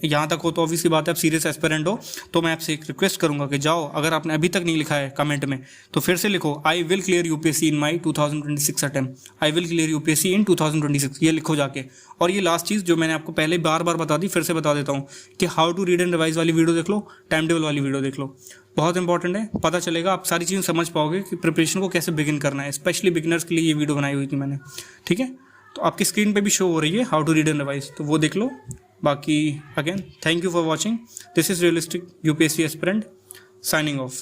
यहाँ तक हो तो ऑब्वियसली बात है, आप सीरियस एस्पिरेंट हो, तो मैं आपसे एक रिक्वेस्ट करूंगा कि जाओ, अगर आपने अभी तक नहीं लिखा है कमेंट में तो फिर से लिखो, I will clear UPSC in my 2026 attempt, I will clear UPSC इन 2026, ये लिखो जाके। और ये लास्ट चीज़ जो मैंने आपको पहले बार बार बता दी, फिर से बता देता हूँ कि how to read and revise वाली वीडियो देख लो, टाइम टेबल वाली वीडियो देख लो, बहुत इंपॉर्टेंट है। पता चलेगा, आप सारी चीज़ें समझ पाओगे कि प्रिपरेशन को कैसे बिगिन करना है। स्पेशली बिगिनर्स के लिए ये वीडियो बनाई हुई थी मैंने, ठीक है। तो आपकी स्क्रीन पे भी शो हो रही है how to read and revise, तो वो देख लो। बाकी again thank you for watching, this is realistic UPSC aspirant signing of.